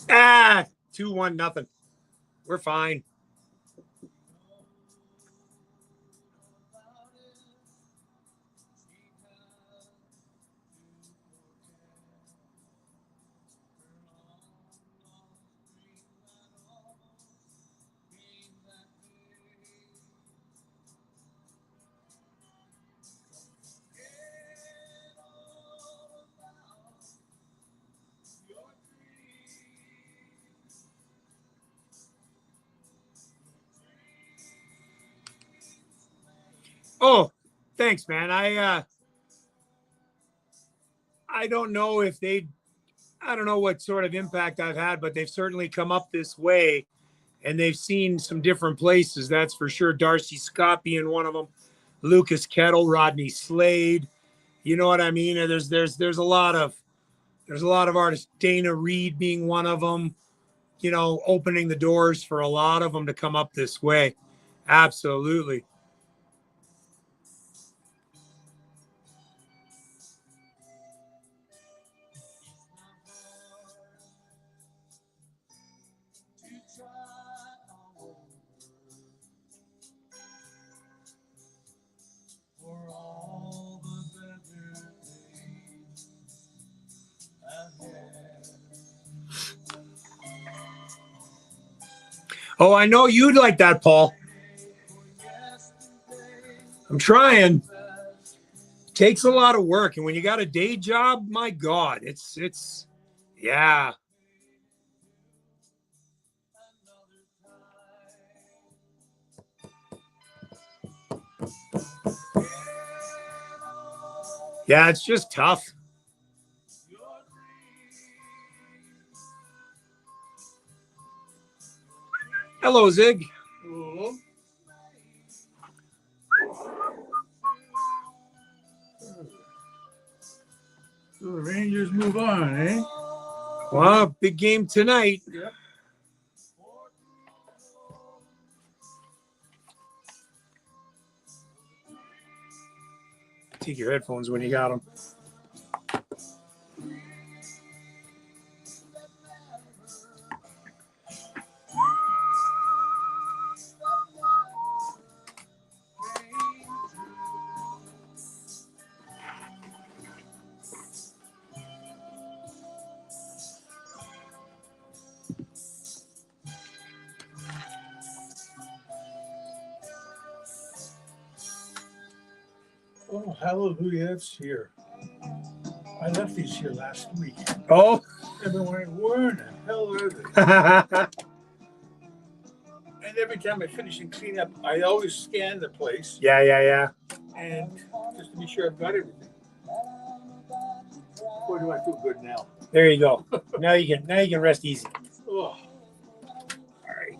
Ah, 2-1 nothing. We're fine. Oh, thanks, man. I don't know if I don't know what sort of impact I've had, but they've certainly come up this way and they've seen some different places. That's for sure. Darcy Scott being one of them, Lucas Kettle, Rodney Slade. You know what I mean? And there's a lot of artists, Dana Reed being one of them, you know, opening the doors for a lot of them to come up this way. Absolutely. Oh, I know you'd like that, Paul. I'm trying. Takes a lot of work, and when you got a day job, my God, it's yeah. Yeah, it's just tough. Hello, Zig. Hello. So the Rangers move on, eh? Well, big game tonight. Yep. Take your headphones when you got them. Oh, hallelujah, it's here. I left these here last week. Oh. I've been wondering, where in the hell are they? And every time I finish and clean up, I always scan the place. Yeah. And just to be sure I've got everything. Boy, do I feel good now. There you go. Now you can rest easy. Oh. All right.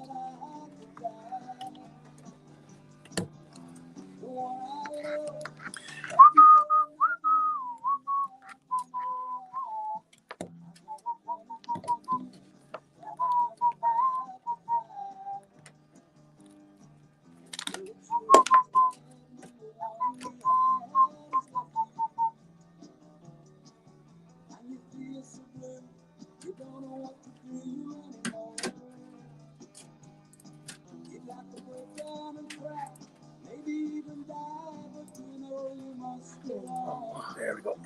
There we go.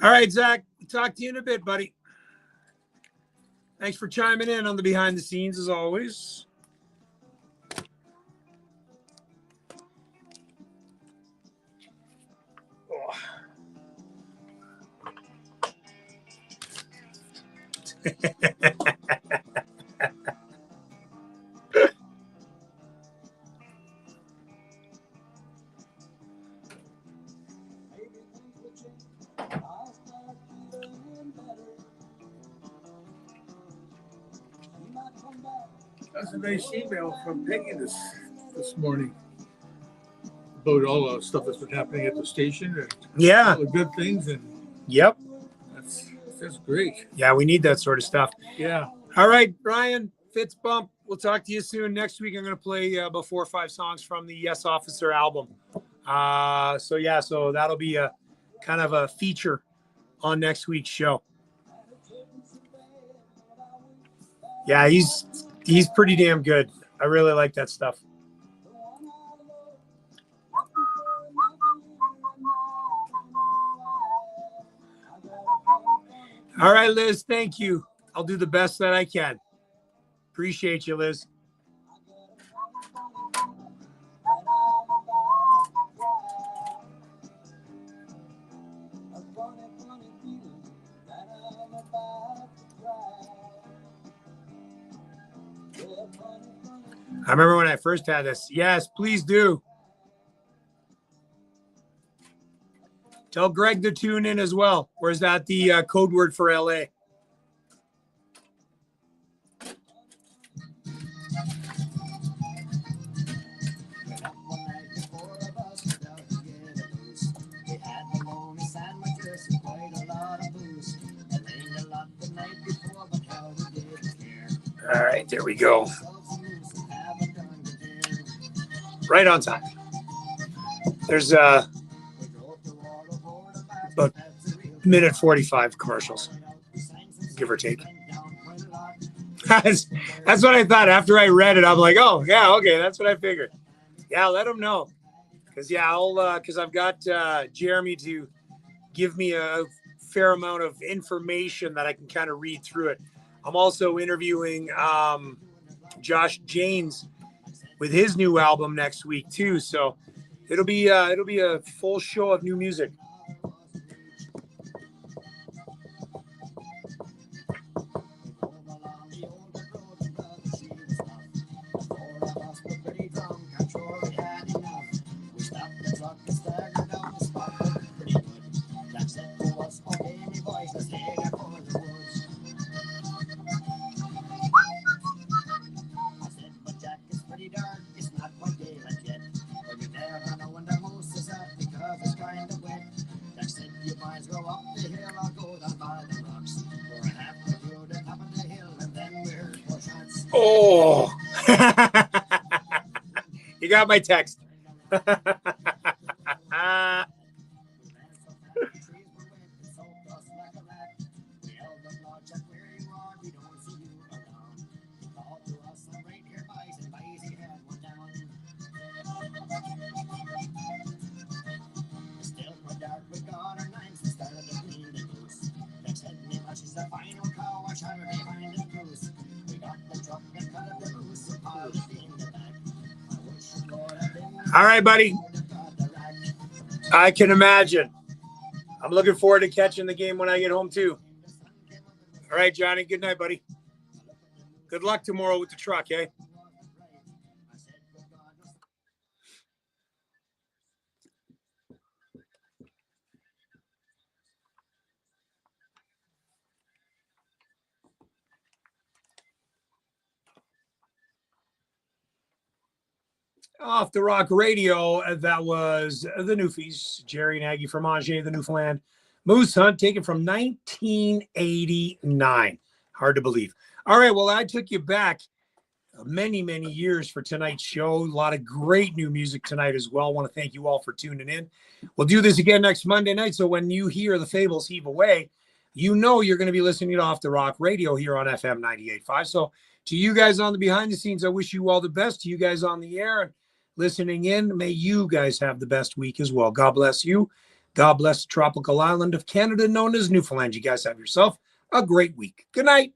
All right, Zach, talk to you in a bit, buddy. Thanks for chiming in on the behind the scenes as always. Oh. That's a nice email from Peggy this morning about all the stuff that's been happening at the station and Yeah. all the good things, and Yep. that's great. Yeah, we need that sort of stuff. Yeah. All right, Brian Fitzbump. We'll talk to you soon. Next week, I'm going to play about 4 or 5 songs from the Yes Officer album. So that'll be a kind of a feature on next week's show. Yeah, he's pretty damn good. I really like that stuff. All right, Liz, thank you. I'll do the best that I can. Appreciate you, Liz. I remember when I first had this. Yes, please do. Tell Greg to tune in as well. Or is that the code word for LA? All right, there we go. Right on time. There's about minute 45 commercials, give or take. That's what I thought. After I read it, I'm like, oh, yeah, okay, that's what I figured. Yeah, let them know. Because, I've got Jeremy to give me a fair amount of information that I can kind of read through it. I'm also interviewing Josh Janes with his new album next week too. So it'll be a full show of new music. Oh, you got my text. All right, buddy. I can imagine. I'm looking forward to catching the game when I get home, too. All right, Johnny. Good night, buddy. Good luck tomorrow with the truck, eh? Off the Rock Radio, that was the Newfies, Jerry and Aggie Fromage, the Newfoundland Moose Hunt, taken from 1989. Hard to believe. All right, well, I took you back many, many years for tonight's show. A lot of great new music tonight as well. I want to thank you all for tuning in. We'll do this again next Monday night. So when you hear the Fables heave away, you know you're going to be listening to Off the Rock Radio here on FM 98.5. So to you guys on the behind the scenes, I wish you all the best. To you guys on the air and listening in, may you guys have the best week as well. God bless you. God bless the tropical island of Canada known as Newfoundland. You guys have yourself a great week. Good night.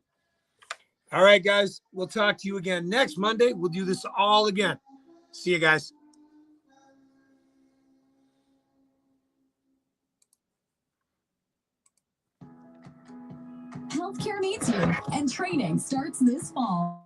All right, guys. We'll talk to you again next Monday. We'll do this all again. See you guys. Healthcare needs you, and training starts this fall.